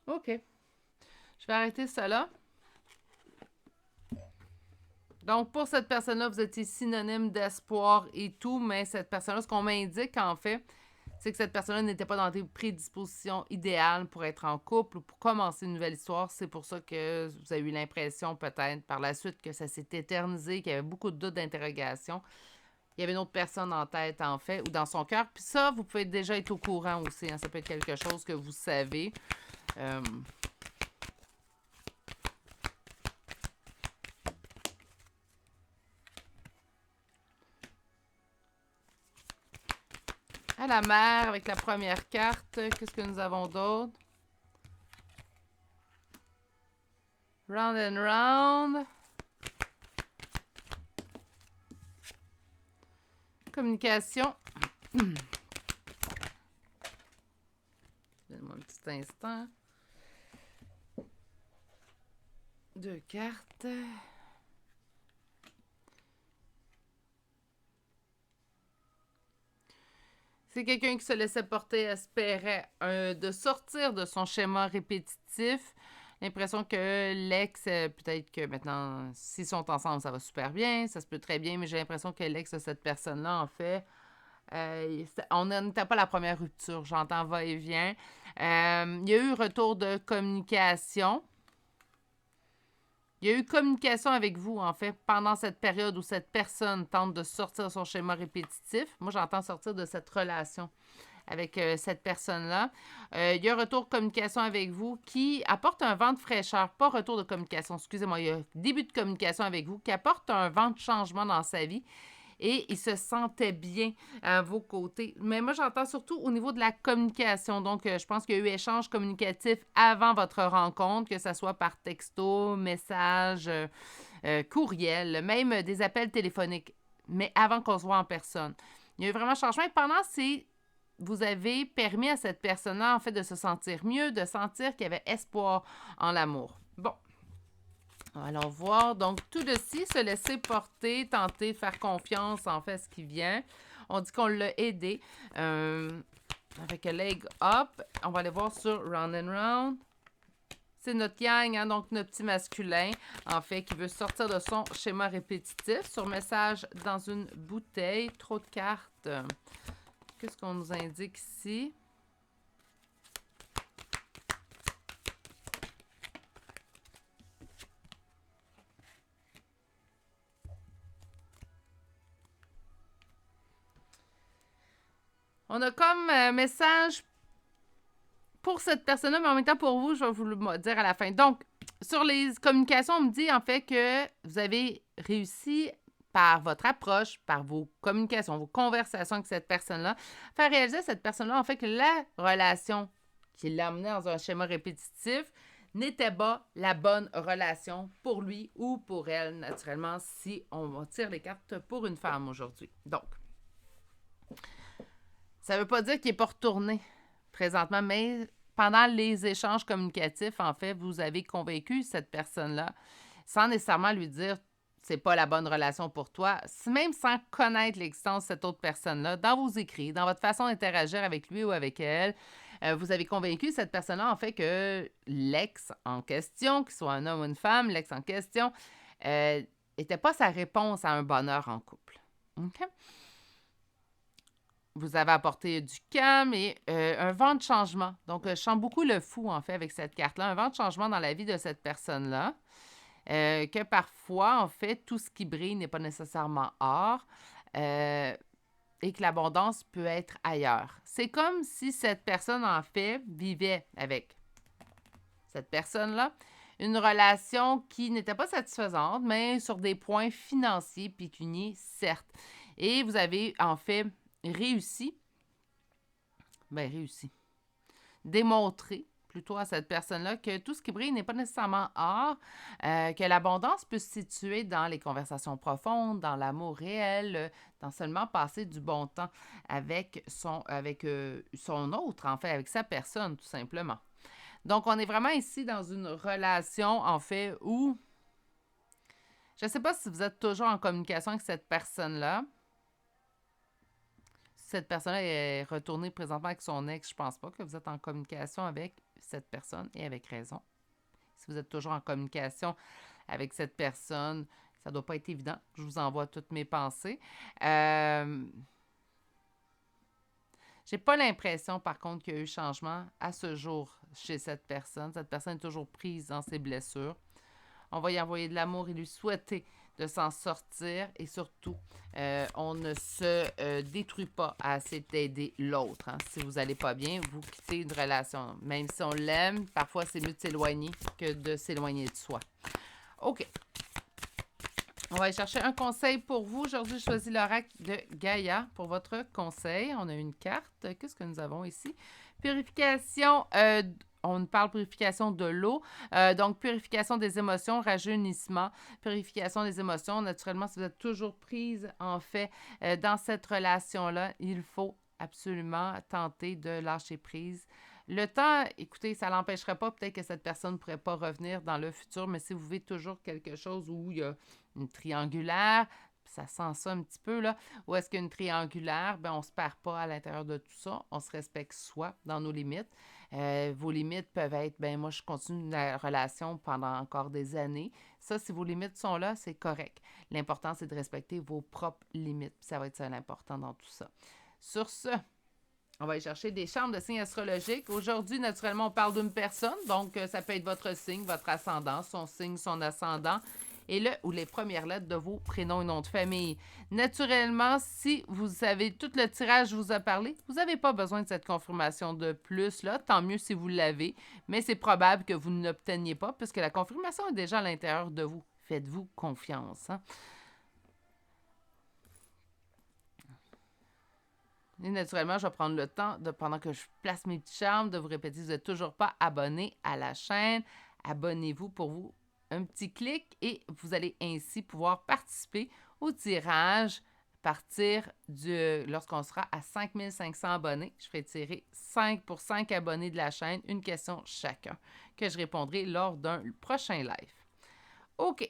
OK. Je vais arrêter ça là. Donc, pour cette personne-là, vous étiez synonyme d'espoir et tout, mais cette personne-là, ce qu'on m'indique, en fait, c'est que cette personne-là n'était pas dans des prédispositions idéales pour être en couple ou pour commencer une nouvelle histoire. C'est pour ça que vous avez eu l'impression, peut-être, par la suite, que ça s'est éternisé, qu'il y avait beaucoup de doutes, d'interrogation. Il y avait une autre personne en tête, en fait, ou dans son cœur. Puis ça, vous pouvez déjà être au courant aussi. Hein. Ça peut être quelque chose que vous savez. À la mer, avec la première carte, qu'est-ce que nous avons d'autre? Round and round. Communication. Donne-moi un petit instant. 2 cartes. C'est quelqu'un qui se laissait porter, espérait de sortir de son schéma répétitif. L'impression que l'ex, peut-être que maintenant, s'ils sont ensemble, ça va super bien, ça se peut très bien, mais j'ai l'impression que l'ex de cette personne-là, en fait, on n'était pas la première rupture, j'entends va-et-vient. Il y a eu retour de communication. Il y a eu communication avec vous, en fait, pendant cette période où cette personne tente de sortir de son schéma répétitif. Moi, j'entends sortir de cette relation avec cette personne-là. Il y a retour de communication avec vous qui apporte un vent de fraîcheur, pas retour de communication, excusez-moi, il y a début de communication avec vous qui apporte un vent de changement dans sa vie et il se sentait bien à vos côtés. Mais moi, j'entends surtout au niveau de la communication. Donc, je pense qu'il y a eu échange communicatif avant votre rencontre, que ce soit par texto, message, courriel, même des appels téléphoniques, mais avant qu'on se voit en personne. Il y a eu vraiment un changement. Et pendant ces vous avez permis à cette personne-là, en fait, de se sentir mieux, de sentir qu'il y avait espoir en l'amour. Bon. Allons voir. Donc, tout de ci, se laisser porter, tenter de faire confiance en fait à ce qui vient. On dit qu'on l'a aidé avec un leg up. On va aller voir sur Round and Round. C'est notre yang, hein, donc notre petit masculin, en fait, qui veut sortir de son schéma répétitif. Sur message dans une bouteille, trop de cartes. Qu'est-ce qu'on nous indique ici? On a comme message pour cette personne-là, mais en même temps pour vous, je vais vous le dire à la fin. Donc, sur les communications, on me dit en fait que vous avez réussi par votre approche, par vos communications, vos conversations avec cette personne-là, faire réaliser à cette personne-là en fait que la relation qui l'a amené dans un schéma répétitif n'était pas la bonne relation pour lui ou pour elle, naturellement, si on tire les cartes pour une femme aujourd'hui. Donc, ça ne veut pas dire qu'il n'est pas retourné présentement, mais pendant les échanges communicatifs, en fait, vous avez convaincu cette personne-là, sans nécessairement lui dire c'est pas la bonne relation pour toi, même sans connaître l'existence de cette autre personne-là, dans vos écrits, dans votre façon d'interagir avec lui ou avec elle, vous avez convaincu cette personne-là, en fait, que l'ex en question, qu'il soit un homme ou une femme, l'ex en question, n'était pas sa réponse à un bonheur en couple. OK? Vous avez apporté du calme et un vent de changement. Donc, je sens beaucoup le fou, en fait, avec cette carte-là. Un vent de changement dans la vie de cette personne-là. Que parfois, en fait, tout ce qui brille n'est pas nécessairement or. Et que l'abondance peut être ailleurs. C'est comme si cette personne, en fait, vivait avec cette personne-là une relation qui n'était pas satisfaisante, mais sur des points financiers, pécuniaires, certes. Et vous avez, en fait, réussi, démontrer plutôt à cette personne-là que tout ce qui brille n'est pas nécessairement or, que l'abondance peut se situer dans les conversations profondes, dans l'amour réel, dans seulement passer du bon temps avec son autre, en fait, avec sa personne, tout simplement. Donc, on est vraiment ici dans une relation, en fait, où je ne sais pas si vous êtes toujours en communication avec cette personne-là. Cette personne-là est retournée présentement avec son ex, je pense pas que vous êtes en communication avec cette personne et avec raison. Si vous êtes toujours en communication avec cette personne, ça ne doit pas être évident. Je vous envoie toutes mes pensées. J'ai pas l'impression, par contre, qu'il y a eu changement à ce jour chez cette personne. Cette personne est toujours prise dans ses blessures. On va y envoyer de l'amour et lui souhaiter de s'en sortir et surtout, on ne se détruit pas à essayer d'aider l'autre. Hein. Si vous n'allez pas bien, vous quittez une relation. Même si on l'aime, parfois c'est mieux de s'éloigner que de s'éloigner de soi. OK. On va aller chercher un conseil pour vous. Aujourd'hui, je choisis l'oracle de Gaïa pour votre conseil. On a une carte. Qu'est-ce que nous avons ici? Purification on parle purification de l'eau, donc purification des émotions, rajeunissement, purification des émotions. Naturellement, si vous êtes toujours prise, en fait, dans cette relation-là, il faut absolument tenter de lâcher prise. Le temps, écoutez, ça ne l'empêcherait pas, peut-être que cette personne ne pourrait pas revenir dans le futur, mais si vous vivez toujours quelque chose où il y a une triangulaire, ça sent ça un petit peu, là. Ou est-ce qu'une triangulaire, ben on ne se perd pas à l'intérieur de tout ça. On se respecte soi dans nos limites. Vos limites peuvent être, ben moi, je continue la relation pendant encore des années. Ça, si vos limites sont là, c'est correct. L'important, c'est de respecter vos propres limites. Ça va être ça l'important dans tout ça. Sur ce, on va aller chercher des charmes de signes astrologiques. Aujourd'hui, naturellement, on parle d'une personne. Donc, ça peut être votre signe, votre ascendant, son signe, son ascendant. Et le ou les premières lettres de vos prénoms et noms de famille. Naturellement, si vous savez tout le tirage vous a parlé, vous n'avez pas besoin de cette confirmation de plus, là. Tant mieux si vous l'avez, mais c'est probable que vous ne l'obteniez pas puisque la confirmation est déjà à l'intérieur de vous. Faites-vous confiance. Hein? Et naturellement, je vais prendre le temps, pendant que je place mes petits charmes, de vous répéter, si vous n'êtes toujours pas abonné à la chaîne, abonnez-vous pour vous un petit clic et vous allez ainsi pouvoir participer au tirage à partir lorsqu'on sera à 5500 abonnés. Je ferai tirer 5 pour 5 abonnés de la chaîne, une question chacun, que je répondrai lors d'un prochain live. OK.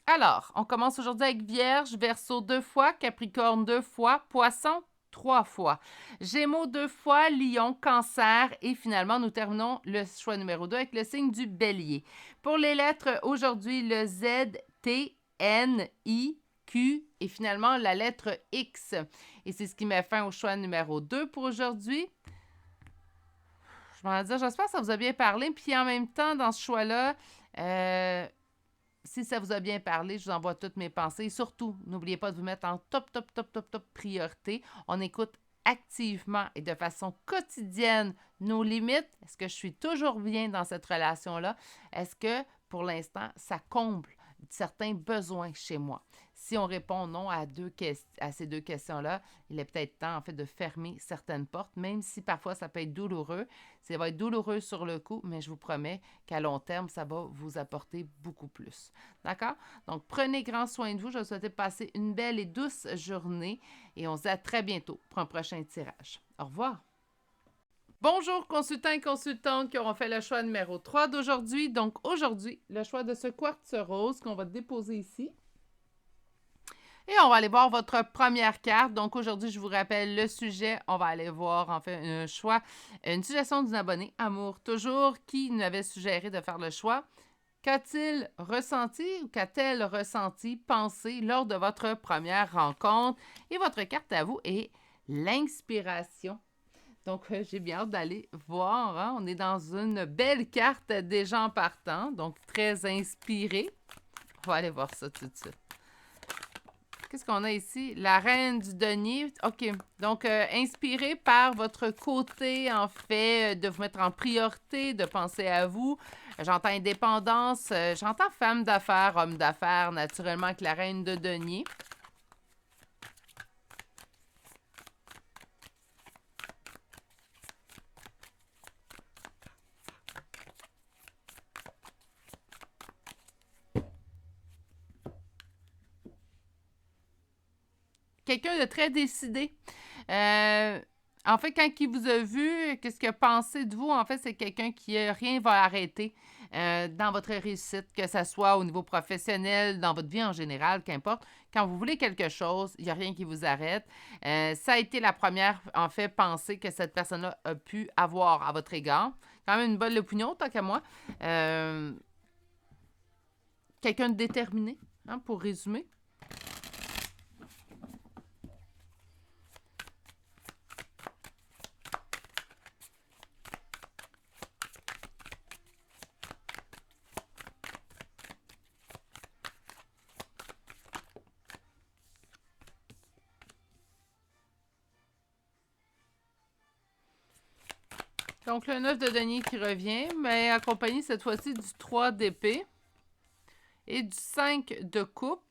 Alors, on commence aujourd'hui avec Vierge, Verseau 2 fois, Capricorne 2 fois, Poisson 3 fois. Gémeaux 2 fois, Lion, Cancer et finalement, nous terminons le choix numéro 2 avec le signe du Bélier. Pour les lettres, aujourd'hui, le Z, T, N, I, Q et finalement la lettre X. Et c'est ce qui met fin au choix numéro 2 pour aujourd'hui. Je m'en dire, j'espère que ça vous a bien parlé. Puis en même temps, dans ce choix-là, si ça vous a bien parlé, je vous envoie toutes mes pensées. Et surtout, n'oubliez pas de vous mettre en top priorité. On écoute activement et de façon quotidienne nos limites. Est-ce que je suis toujours bien dans cette relation-là? Est-ce que, pour l'instant, ça comble certains besoins chez moi? Si on répond non à ces deux questions-là, il est peut-être temps, en fait, de fermer certaines portes, même si parfois ça peut être douloureux. Ça va être douloureux sur le coup, mais je vous promets qu'à long terme, ça va vous apporter beaucoup plus. D'accord? Donc, prenez grand soin de vous. Je vous souhaite passer une belle et douce journée et on se dit à très bientôt pour un prochain tirage. Au revoir! Bonjour consultants et consultantes qui auront fait le choix numéro 3 d'aujourd'hui. Donc, aujourd'hui, le choix de ce quartz rose qu'on va déposer ici. Et on va aller voir votre première carte. Donc, aujourd'hui, je vous rappelle le sujet. On va aller voir, en fait, un choix, une suggestion d'une abonnée, Amour Toujours, qui nous avait suggéré de faire le choix. Qu'a-t-il ressenti ou qu'a-t-elle ressenti, pensé lors de votre première rencontre? Et votre carte à vous est l'inspiration. Donc, j'ai bien hâte d'aller voir. Hein? On est dans une belle carte déjà en partant, donc très inspirée. On va aller voir ça tout de suite. Qu'est-ce qu'on a ici? La reine du denier. OK. Donc, inspiré par votre côté, en fait, de vous mettre en priorité, de penser à vous. J'entends indépendance. J'entends femme d'affaires, homme d'affaires, naturellement, avec la reine de denier. Quelqu'un de très décidé. En fait, quand il vous a vu, qu'est-ce qu'il a pensé de vous? En fait, c'est quelqu'un qui rien va arrêter dans votre réussite, que ce soit au niveau professionnel, dans votre vie en général, qu'importe. Quand vous voulez quelque chose, il n'y a rien qui vous arrête. Ça a été la première, en fait, pensée que cette personne-là a pu avoir à votre égard. Quand même une bonne opinion, tant qu'à moi. Quelqu'un de déterminé, hein, pour résumer. Donc, le 9 de denier qui revient, mais accompagné cette fois-ci du 3 d'épée et du 5 de coupe.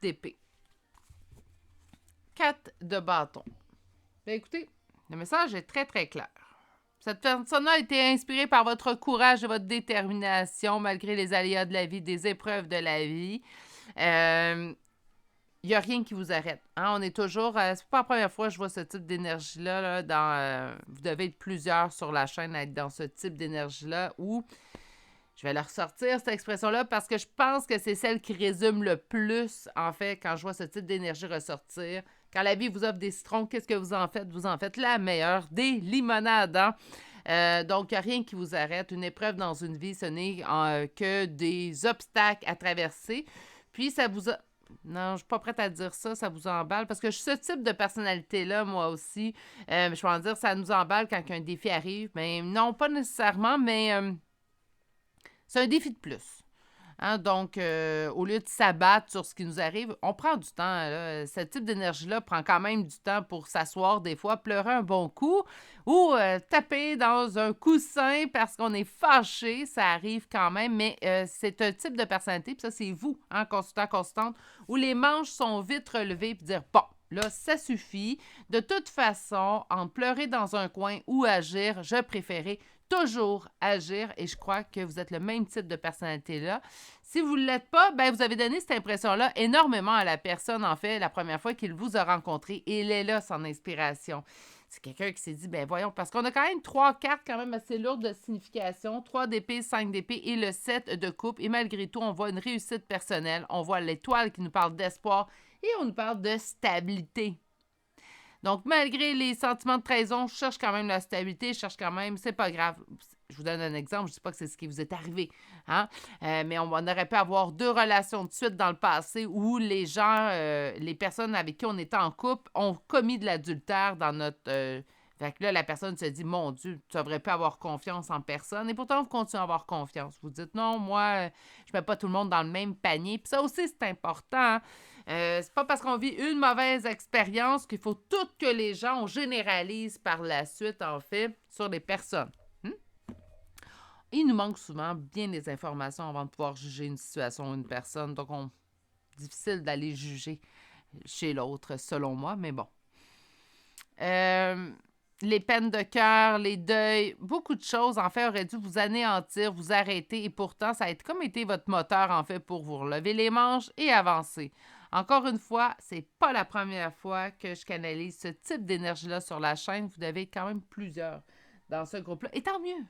D'épée. 4 de bâton. Bien, écoutez, le message est très, très clair. Cette personne-là a été inspirée par votre courage et votre détermination malgré les aléas de la vie, des épreuves de la vie. Il n'y a rien qui vous arrête. Hein? On est toujours... c'est pas la première fois que je vois ce type d'énergie-là. Là, vous devez être plusieurs sur la chaîne à être dans ce type d'énergie-là où... Je vais la ressortir, cette expression-là, parce que je pense que c'est celle qui résume le plus, en fait, quand je vois ce type d'énergie ressortir. Quand la vie vous offre des citrons, qu'est-ce que vous en faites? Vous en faites la meilleure des limonades. Hein? Donc, il n'y a rien qui vous arrête. Une épreuve dans une vie, ce n'est que des obstacles à traverser. Puis, ça vous a... Non, je ne suis pas prête à dire ça, ça vous emballe. Parce que je suis ce type de personnalité-là, moi aussi. Je peux en dire, ça nous emballe quand un défi arrive. Mais non, pas nécessairement, mais c'est un défi de plus. Hein? Donc, au lieu de s'abattre sur ce qui nous arrive, on prend du temps. Là. Ce type d'énergie-là prend quand même du temps pour s'asseoir des fois, pleurer un bon coup ou taper dans un coussin parce qu'on est fâché. Ça arrive quand même, mais c'est un type de personnalité, puis ça, c'est vous, hein, consultant, constante, où les manches sont vite relevées puis dire, bon, là, ça suffit. De toute façon, entre pleurer dans un coin ou agir, je préférais toujours agir et je crois que vous êtes le même type de personnalité-là. Si vous ne l'êtes pas, ben vous avez donné cette impression-là énormément à la personne, en fait, la première fois qu'il vous a rencontré et elle est là, son inspiration. C'est quelqu'un qui s'est dit, ben voyons, parce qu'on a quand même 3 cartes quand même assez lourdes de signification, 3 d'épée, 5 d'épée et le 7 de coupe. Et malgré tout, on voit une réussite personnelle, on voit l'étoile qui nous parle d'espoir et on nous parle de stabilité. Donc, malgré les sentiments de trahison, je cherche quand même la stabilité, je cherche quand même, c'est pas grave. Je vous donne un exemple, je ne dis pas que c'est ce qui vous est arrivé, hein? Mais on aurait pu avoir 2 relations de suite dans le passé où les gens, les personnes avec qui on était en couple ont commis de l'adultère dans notre... fait que là, la personne se dit, mon Dieu, tu devrais pas avoir confiance en personne. Et pourtant, vous continuez à avoir confiance. Vous dites, non, moi, je mets pas tout le monde dans le même panier. Puis ça aussi, c'est important, hein? C'est pas parce qu'on vit une mauvaise expérience qu'il faut tout que les gens, on généralise par la suite, en fait, sur les personnes. Il nous manque souvent bien des informations avant de pouvoir juger une situation ou une personne. Donc, difficile d'aller juger chez l'autre, selon moi, mais bon. Les peines de cœur, les deuils, beaucoup de choses, en fait, auraient dû vous anéantir, vous arrêter, et pourtant, ça a comme été votre moteur, en fait, pour vous relever les manches et avancer. Encore une fois, c'est pas la première fois que je canalise ce type d'énergie-là sur la chaîne. Vous devez être quand même plusieurs dans ce groupe-là. Et tant mieux!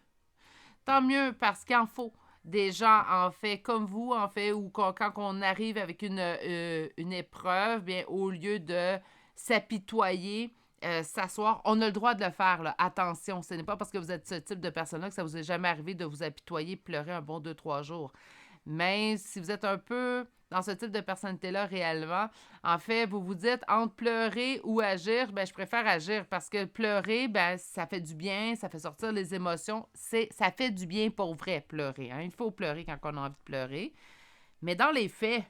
Tant mieux, parce qu'il en faut des gens, en fait, comme vous, en fait, ou quand on arrive avec une épreuve, bien, au lieu de s'apitoyer, s'asseoir, on a le droit de le faire, là. Attention, ce n'est pas parce que vous êtes ce type de personne-là que ça vous est jamais arrivé de vous apitoyer, pleurer un bon 2-3 jours. Mais si vous êtes un peu dans ce type de personnalité-là réellement, en fait, vous vous dites entre pleurer ou agir, ben je préfère agir parce que pleurer, ben ça fait du bien, ça fait sortir les émotions, ça fait du bien pour vrai pleurer. Hein? Il faut pleurer quand on a envie de pleurer. Mais dans les faits,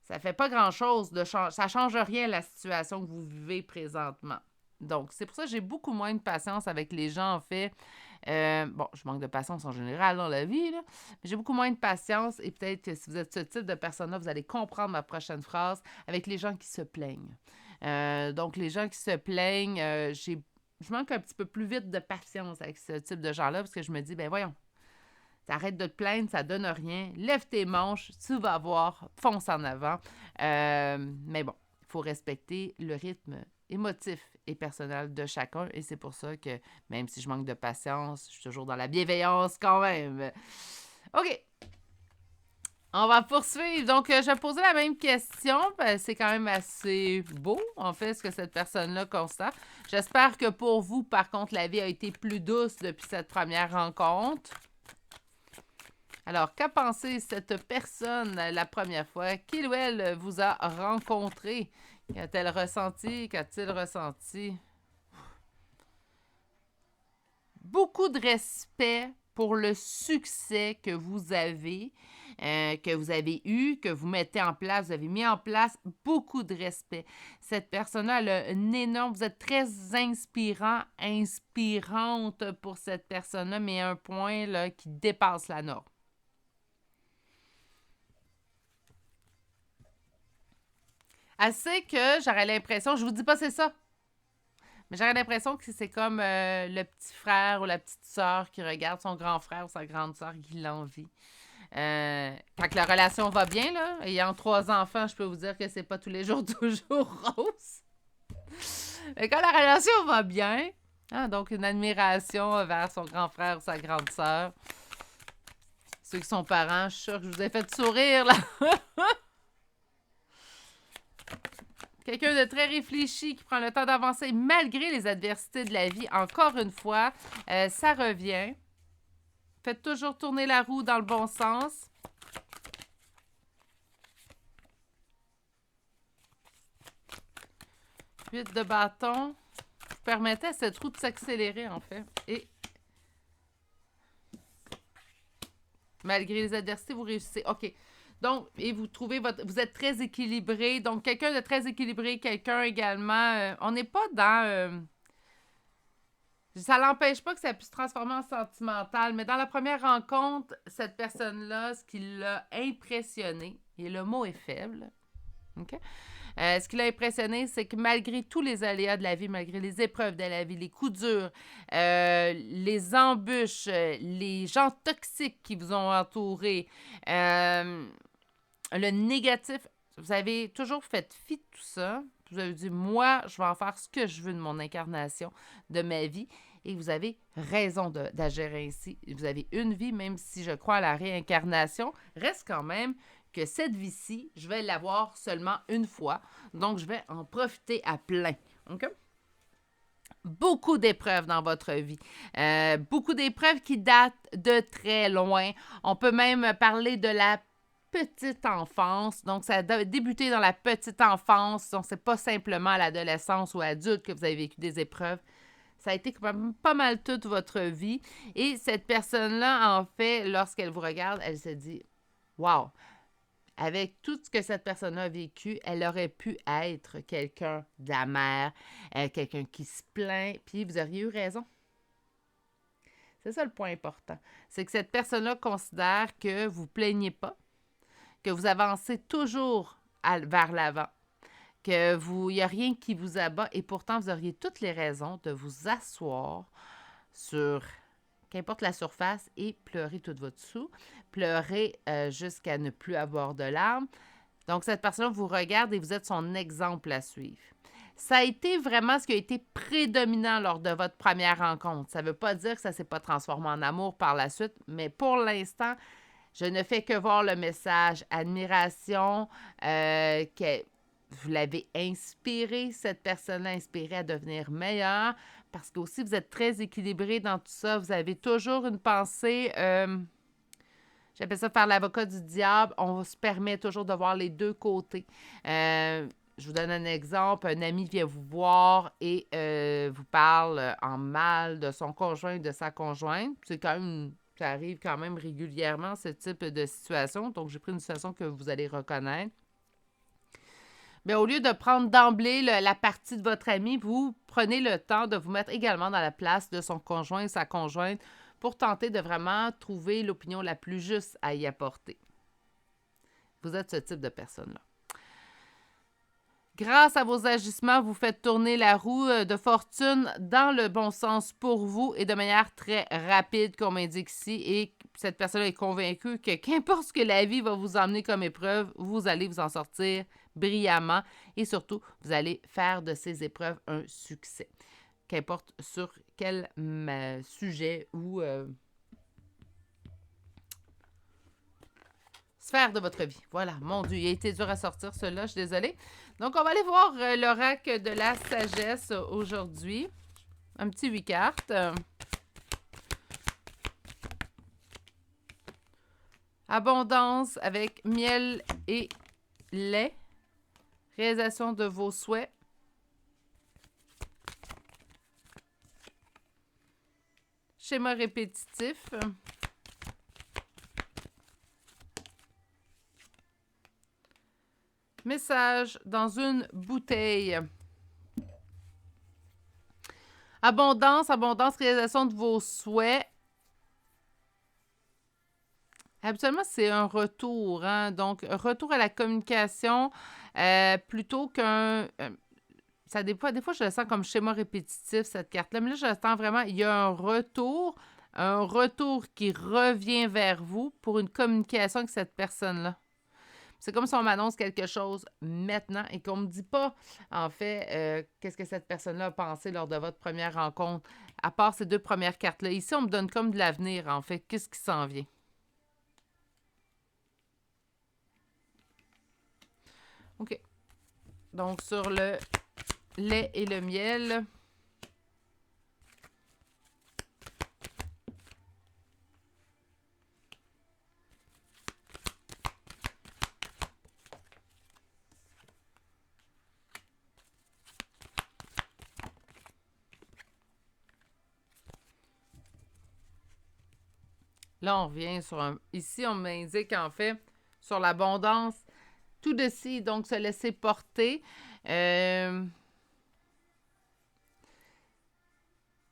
ça fait pas grand-chose de changer, ça change rien à la situation que vous vivez présentement. Donc, c'est pour ça que j'ai beaucoup moins de patience avec les gens, en fait. Bon, je manque de patience en général dans la vie, là, mais j'ai beaucoup moins de patience et peut-être que si vous êtes ce type de personne-là, vous allez comprendre ma prochaine phrase avec les gens qui se plaignent. Donc, les gens qui se plaignent, je manque un petit peu plus vite de patience avec ce type de gens-là parce que je me dis, ben voyons, t'arrêtes de te plaindre, ça donne rien. Lève tes manches, tu vas voir, fonce en avant. Mais bon, il faut respecter le rythme émotif et personnel de chacun. Et c'est pour ça que, même si je manque de patience, je suis toujours dans la bienveillance quand même. OK. On va poursuivre. Donc, je vais poser la même question. C'est quand même assez beau, en fait, ce que cette personne-là constate. J'espère que pour vous, par contre, la vie a été plus douce depuis cette première rencontre. Alors, qu'a pensé cette personne la première fois qu'il ou elle vous a rencontré? Qu'a-t-elle ressenti? Qu'a-t-il ressenti? Beaucoup de respect pour le succès que vous avez eu, que vous mettez en place, vous avez mis en place, beaucoup de respect. Cette personne-là, elle a un énorme, vous êtes très inspirante pour cette personne-là, mais à un point là, qui dépasse la norme. Elle sait que j'aurais l'impression, je vous dis pas c'est ça, Mais j'aurais l'impression que c'est comme le petit frère ou la petite sœur qui regarde son grand frère ou sa grande sœur qui l'envie. Quand la relation va bien, là, ayant 3 enfants, je peux vous dire que c'est pas tous les jours toujours rose. Mais quand la relation va bien, hein, donc une admiration vers son grand frère ou sa grande sœur. Ceux qui sont parents, je suis sûre que je vous ai fait sourire, là. Quelqu'un de très réfléchi qui prend le temps d'avancer malgré les adversités de la vie. Encore une fois, ça revient. Faites toujours tourner la roue dans le bon sens. Huit de bâton. Vous permettez à cette roue de s'accélérer, en fait. Et malgré les adversités, vous réussissez. OK. Donc, et vous trouvez vous êtes très équilibré. Donc, quelqu'un de très équilibré, quelqu'un également. On n'est pas dans. Ça l'empêche pas que ça puisse se transformer en sentimental, mais dans la première rencontre, cette personne-là, ce qui l'a impressionné, et le mot est faible, OK? Ce qui l'a impressionné, c'est que malgré tous les aléas de la vie, malgré les épreuves de la vie, les coups durs, les embûches, les gens toxiques qui vous ont entouré, le négatif, vous avez toujours fait fi de tout ça. Vous avez dit, moi, je vais en faire ce que je veux de mon incarnation, de ma vie. Et vous avez raison d'agir ainsi. Vous avez une vie, même si je crois à la réincarnation, reste quand même que cette vie-ci, je vais l'avoir seulement une fois. Donc, je vais en profiter à plein. OK? Beaucoup d'épreuves dans votre vie. Beaucoup d'épreuves qui datent de très loin. On peut même parler de la petite enfance. Donc, ça a débuté dans la petite enfance. Donc, c'est pas simplement à l'adolescence ou adulte que vous avez vécu des épreuves. Ça a été quand même pas mal toute votre vie. Et cette personne-là, en fait, lorsqu'elle vous regarde, elle se dit « Wow! » Avec tout ce que cette personne-là a vécu, elle aurait pu être quelqu'un d'amer, quelqu'un qui se plaint, puis vous auriez eu raison. C'est ça le point important. C'est que cette personne-là considère que vous ne plaignez pas, que vous avancez toujours vers l'avant, qu'il n'y a rien qui vous abat et pourtant vous auriez toutes les raisons de vous asseoir sur qu'importe la surface et pleurer tout votre dessous, pleurer jusqu'à ne plus avoir de larmes. Donc cette personne vous regarde et vous êtes son exemple à suivre. Ça a été vraiment ce qui a été prédominant lors de votre première rencontre. Ça ne veut pas dire que ça ne s'est pas transformé en amour par la suite, mais pour l'instant, je ne fais que voir le message admiration, que vous l'avez inspiré, cette personne-là inspirée à devenir meilleure, parce que aussi vous êtes très équilibré dans tout ça. Vous avez toujours une pensée, j'appelle ça faire l'avocat du diable. On se permet toujours de voir les deux côtés. Je vous donne un exemple. Un ami vient vous voir et vous parle en mal de son conjoint ou de sa conjointe. C'est quand même, ça arrive quand même régulièrement, ce type de situation. Donc, j'ai pris une situation que vous allez reconnaître. Mais au lieu de prendre d'emblée la partie de votre ami, vous prenez le temps de vous mettre également dans la place de son conjoint et sa conjointe pour tenter de vraiment trouver l'opinion la plus juste à y apporter. Vous êtes ce type de personne-là. Grâce à vos agissements, vous faites tourner la roue de fortune dans le bon sens pour vous et de manière très rapide, comme indique ici. Et cette personne est convaincue que qu'importe ce que la vie va vous emmener comme épreuve, vous allez vous en sortir brillamment et surtout, vous allez faire de ces épreuves un succès. Qu'importe sur quel sujet ou sphère de votre vie. Voilà, mon Dieu, il a été dur à sortir, celui-là, je suis désolée. Donc, on va aller voir l'oracle de la sagesse aujourd'hui. Un petit 8 cartes. Abondance avec miel et lait. Réalisation de vos souhaits. Schéma répétitif. Message dans une bouteille. Abondance, abondance, réalisation de vos souhaits. Habituellement, c'est un retour, hein? Donc, retour à la communication plutôt qu'un... des fois, je le sens comme schéma répétitif, cette carte-là. Mais là, je le sens vraiment, il y a un retour qui revient vers vous pour une communication avec cette personne-là. C'est comme si on m'annonce quelque chose maintenant et qu'on ne me dit pas, en fait, qu'est-ce que cette personne-là a pensé lors de votre première rencontre, à part ces deux premières cartes-là. Ici, on me donne comme de l'avenir, en fait. Qu'est-ce qui s'en vient? OK. Donc, sur le lait et le miel. Là, on revient sur un... Ici, on m'indique, en fait, sur l'abondance, tout de suite, donc se laisser porter. Et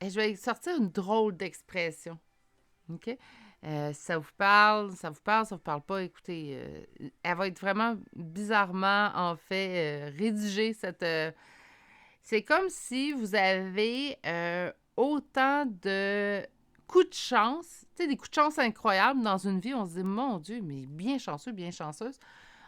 je vais sortir une drôle d'expression. OK? Ça vous parle, ça vous parle, ça vous parle pas, écoutez, elle va être vraiment bizarrement, en fait, rédigée, cette... c'est comme si vous avez autant de coups de chance, tu sais, des coups de chance incroyables dans une vie. On se dit, mon Dieu, mais bien chanceux, bien chanceuse.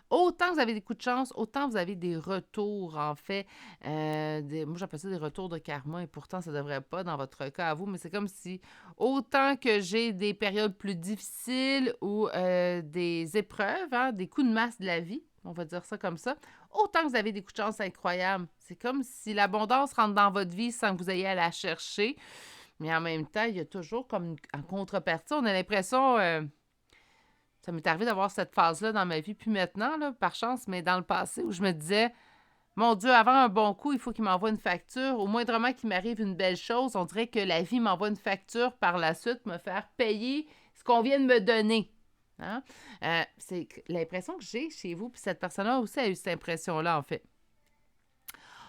Autant vous avez des coups de chance, autant vous avez des retours, en fait. Moi, j'appelle ça des retours de karma, et pourtant, ça ne devrait pas dans votre cas à vous, mais c'est comme si, autant que j'ai des périodes plus difficiles ou des épreuves, hein, des coups de masse de la vie, on va dire ça comme ça, autant que vous avez des coups de chance incroyables. C'est comme si l'abondance rentre dans votre vie sans que vous ayez à la chercher, mais en même temps, il y a toujours comme en contrepartie, on a l'impression... ça m'est arrivé d'avoir cette phase-là dans ma vie, puis maintenant, là, par chance, mais dans le passé, où je me disais, mon Dieu, avant un bon coup, il faut qu'il m'envoie une facture. Au moindrement qu'il m'arrive une belle chose, on dirait que la vie m'envoie une facture par la suite, me faire payer ce qu'on vient de me donner. Hein? C'est l'impression que j'ai chez vous, puis cette personne-là aussi a eu cette impression-là, en fait.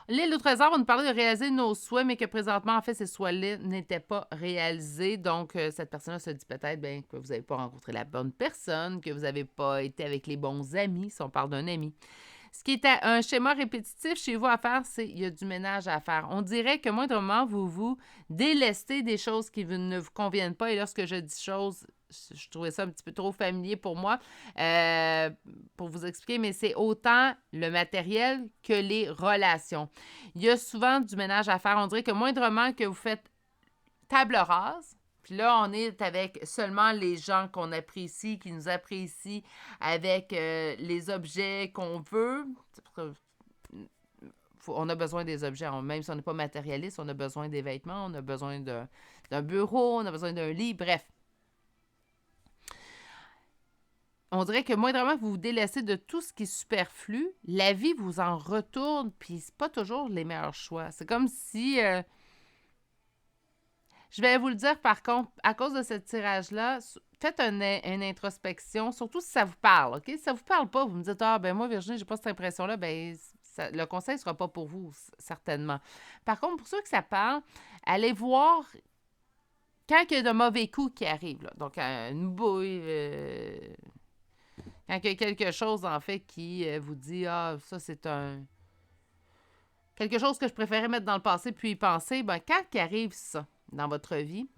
L'île au trésor, on nous parlait de réaliser nos souhaits, mais que présentement, en fait, ces souhaits-là n'étaient pas réalisés. Donc, cette personne-là se dit peut-être que vous n'avez pas rencontré la bonne personne, que vous n'avez pas été avec les bons amis, si on parle d'un ami. Ce qui est un schéma répétitif chez vous à faire, c'est qu'il y a du ménage à faire. On dirait que moindrement, vous vous délestez des choses qui ne vous conviennent pas. Et lorsque je dis choses, je trouvais ça un petit peu trop familier pour moi, pour vous expliquer, mais c'est autant le matériel que les relations. Il y a souvent du ménage à faire. On dirait que moindrement que vous faites table rase, puis là, on est avec seulement les gens qu'on apprécie, qui nous apprécient, avec les objets qu'on veut. On a besoin des objets, même si on n'est pas matérialiste, on a besoin des vêtements, on a besoin d'un bureau, on a besoin d'un lit, bref. On dirait que moindrement vous vous délaissez de tout ce qui est superflu, la vie vous en retourne, puis c'est pas toujours les meilleurs choix. C'est comme si... je vais vous le dire, par contre, à cause de ce tirage-là, faites une introspection, surtout si ça vous parle, OK? Si ça vous parle pas, vous me dites, ah, ben moi, Virginie, j'ai pas cette impression-là, ben le conseil sera pas pour vous, certainement. Par contre, pour ceux que ça parle, allez voir quand il y a de mauvais coups qui arrivent, là. Donc, une bouille, quand il y a quelque chose, en fait, qui vous dit, ah, ça, c'est quelque chose que je préférais mettre dans le passé puis y penser, ben quand il arrive ça dans votre vie,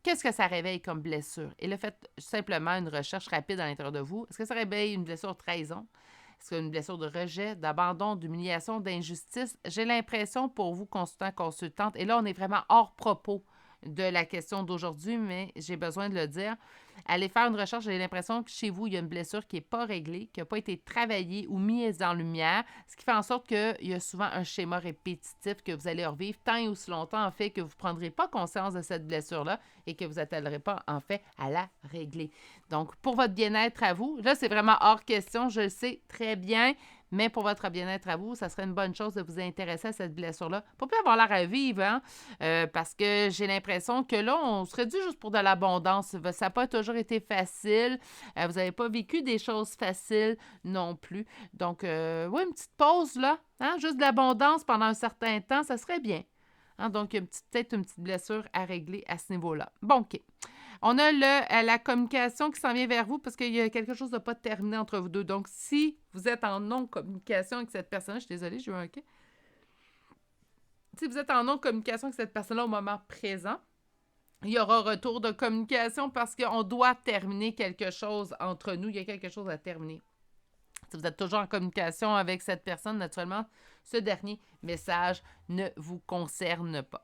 qu'est-ce que ça réveille comme blessure? Et le fait simplement une recherche rapide à l'intérieur de vous, est-ce que ça réveille une blessure de trahison? Est-ce qu'il y a une blessure de rejet, d'abandon, d'humiliation, d'injustice? J'ai l'impression pour vous, consultant, consultante, et là, on est vraiment hors propos de la question d'aujourd'hui, mais j'ai besoin de le dire. Allez faire une recherche, j'ai l'impression que chez vous, il y a une blessure qui n'est pas réglée, qui n'a pas été travaillée ou mise en lumière, ce qui fait en sorte qu'il y a souvent un schéma répétitif que vous allez revivre tant et aussi longtemps, en fait, que vous ne prendrez pas conscience de cette blessure-là et que vous n'attellerez pas, en fait, à la régler. Donc, pour votre bien-être à vous, là, c'est vraiment hors question, je le sais très bien, mais pour votre bien-être à vous, ça serait une bonne chose de vous intéresser à cette blessure-là. Pas plus avoir l'air à vivre, hein? Parce que j'ai l'impression que là, on serait dû juste pour de l'abondance. Ça n'a pas toujours été facile. Vous n'avez pas vécu des choses faciles non plus. Donc, oui, une petite pause, là. Hein? Juste de l'abondance pendant un certain temps, ça serait bien. Hein? Donc, il y a peut-être une petite blessure à régler à ce niveau-là. Bon, OK. On a la communication qui s'en vient vers vous parce qu'il y a quelque chose de pas terminé entre vous deux. Donc, si vous êtes en non-communication avec cette personne, je suis désolée, j'ai eu un OK. si vous êtes en non-communication avec cette personne-là au moment présent, il y aura retour de communication parce qu'on doit terminer quelque chose entre nous. Il y a quelque chose à terminer. Si vous êtes toujours en communication avec cette personne, naturellement, ce dernier message ne vous concerne pas.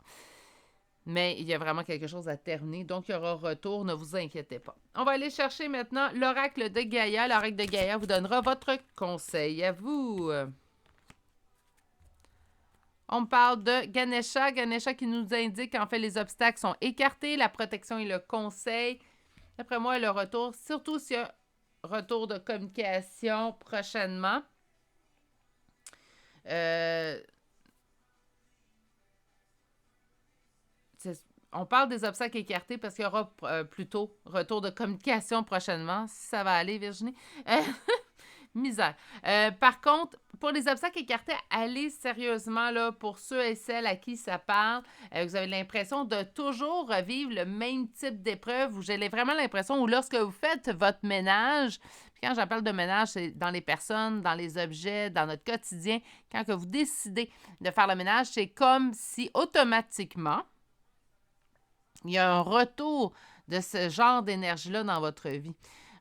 Mais il y a vraiment quelque chose à terminer, donc il y aura retour, ne vous inquiétez pas. On va aller chercher maintenant l'oracle de Gaïa. L'oracle de Gaïa vous donnera votre conseil à vous. On parle de Ganesha. Ganesha qui nous indique qu'en fait les obstacles sont écartés, la protection et le conseil. D'après moi, le retour, surtout s'il y a retour de communication prochainement. On parle des obstacles écartés parce qu'il y aura plutôt retour de communication prochainement. Si ça va aller, Virginie. Misère. Par contre, pour les obstacles écartés, allez sérieusement là, pour ceux et celles à qui ça parle. Vous avez l'impression de toujours revivre le même type d'épreuve où j'ai vraiment l'impression où lorsque vous faites votre ménage, puis quand j'appelle de ménage, c'est dans les personnes, dans les objets, dans notre quotidien, quand que vous décidez de faire le ménage, c'est comme si automatiquement, il y a un retour de ce genre d'énergie-là dans votre vie.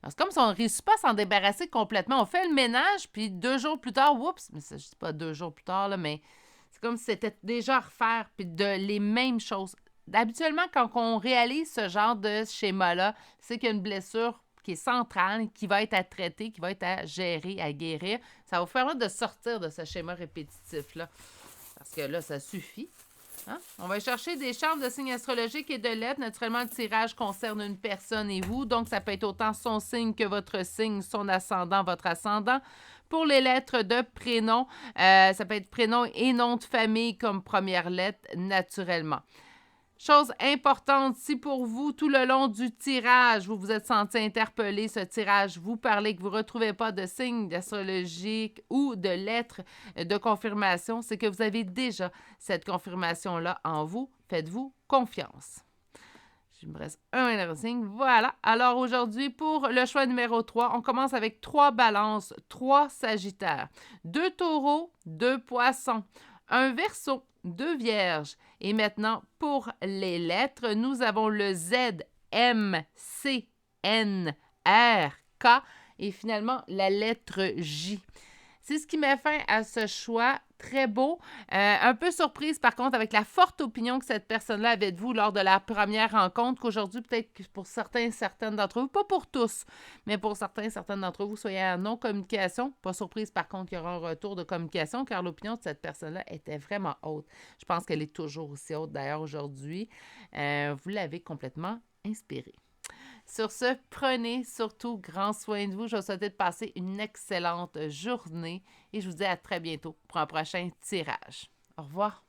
C'est comme si on ne réussit pas à s'en débarrasser complètement. On fait le ménage, puis 2 jours plus tard, oups, mais ça, je ne dis pas 2 jours plus tard, là, mais c'est comme si c'était déjà à refaire, puis les mêmes choses. Habituellement, quand on réalise ce genre de schéma-là, c'est qu'il y a une blessure qui est centrale, qui va être à traiter, qui va être à gérer, à guérir. Ça va vous permettre de sortir de ce schéma répétitif-là. Parce que là, ça suffit. Hein? On va chercher des chartes de signes astrologiques et de lettres. Naturellement, le tirage concerne une personne et vous. Donc, ça peut être autant son signe que votre signe, son ascendant, votre ascendant. Pour les lettres de prénom, ça peut être prénom et nom de famille comme première lettre, naturellement. Chose importante, si pour vous, tout le long du tirage, vous vous êtes senti interpellé, ce tirage vous parlait, que vous ne retrouvez pas de signes astrologiques ou de lettres de confirmation, c'est que vous avez déjà cette confirmation-là en vous. Faites-vous confiance. Il me reste un signe. Voilà. Alors aujourd'hui, pour le choix numéro 3, on commence avec 3 balances, 3 sagittaires, 2 taureaux, 2 poissons, un verseau, 2 vierges. Et maintenant, pour les lettres, nous avons le Z, M, C, N, R, K et finalement la lettre J. C'est ce qui met fin à ce choix très beau. Un peu surprise, par contre, avec la forte opinion que cette personne-là avait de vous lors de la première rencontre, qu'aujourd'hui, peut-être que pour certaines d'entre vous, pas pour tous, mais pour certaines d'entre vous, soyez en non-communication. Pas surprise, par contre, qu'il y aura un retour de communication, car l'opinion de cette personne-là était vraiment haute. Je pense qu'elle est toujours aussi haute, d'ailleurs, aujourd'hui. Vous l'avez complètement inspirée. Sur ce, prenez surtout grand soin de vous. Je vous souhaite de passer une excellente journée et je vous dis à très bientôt pour un prochain tirage. Au revoir.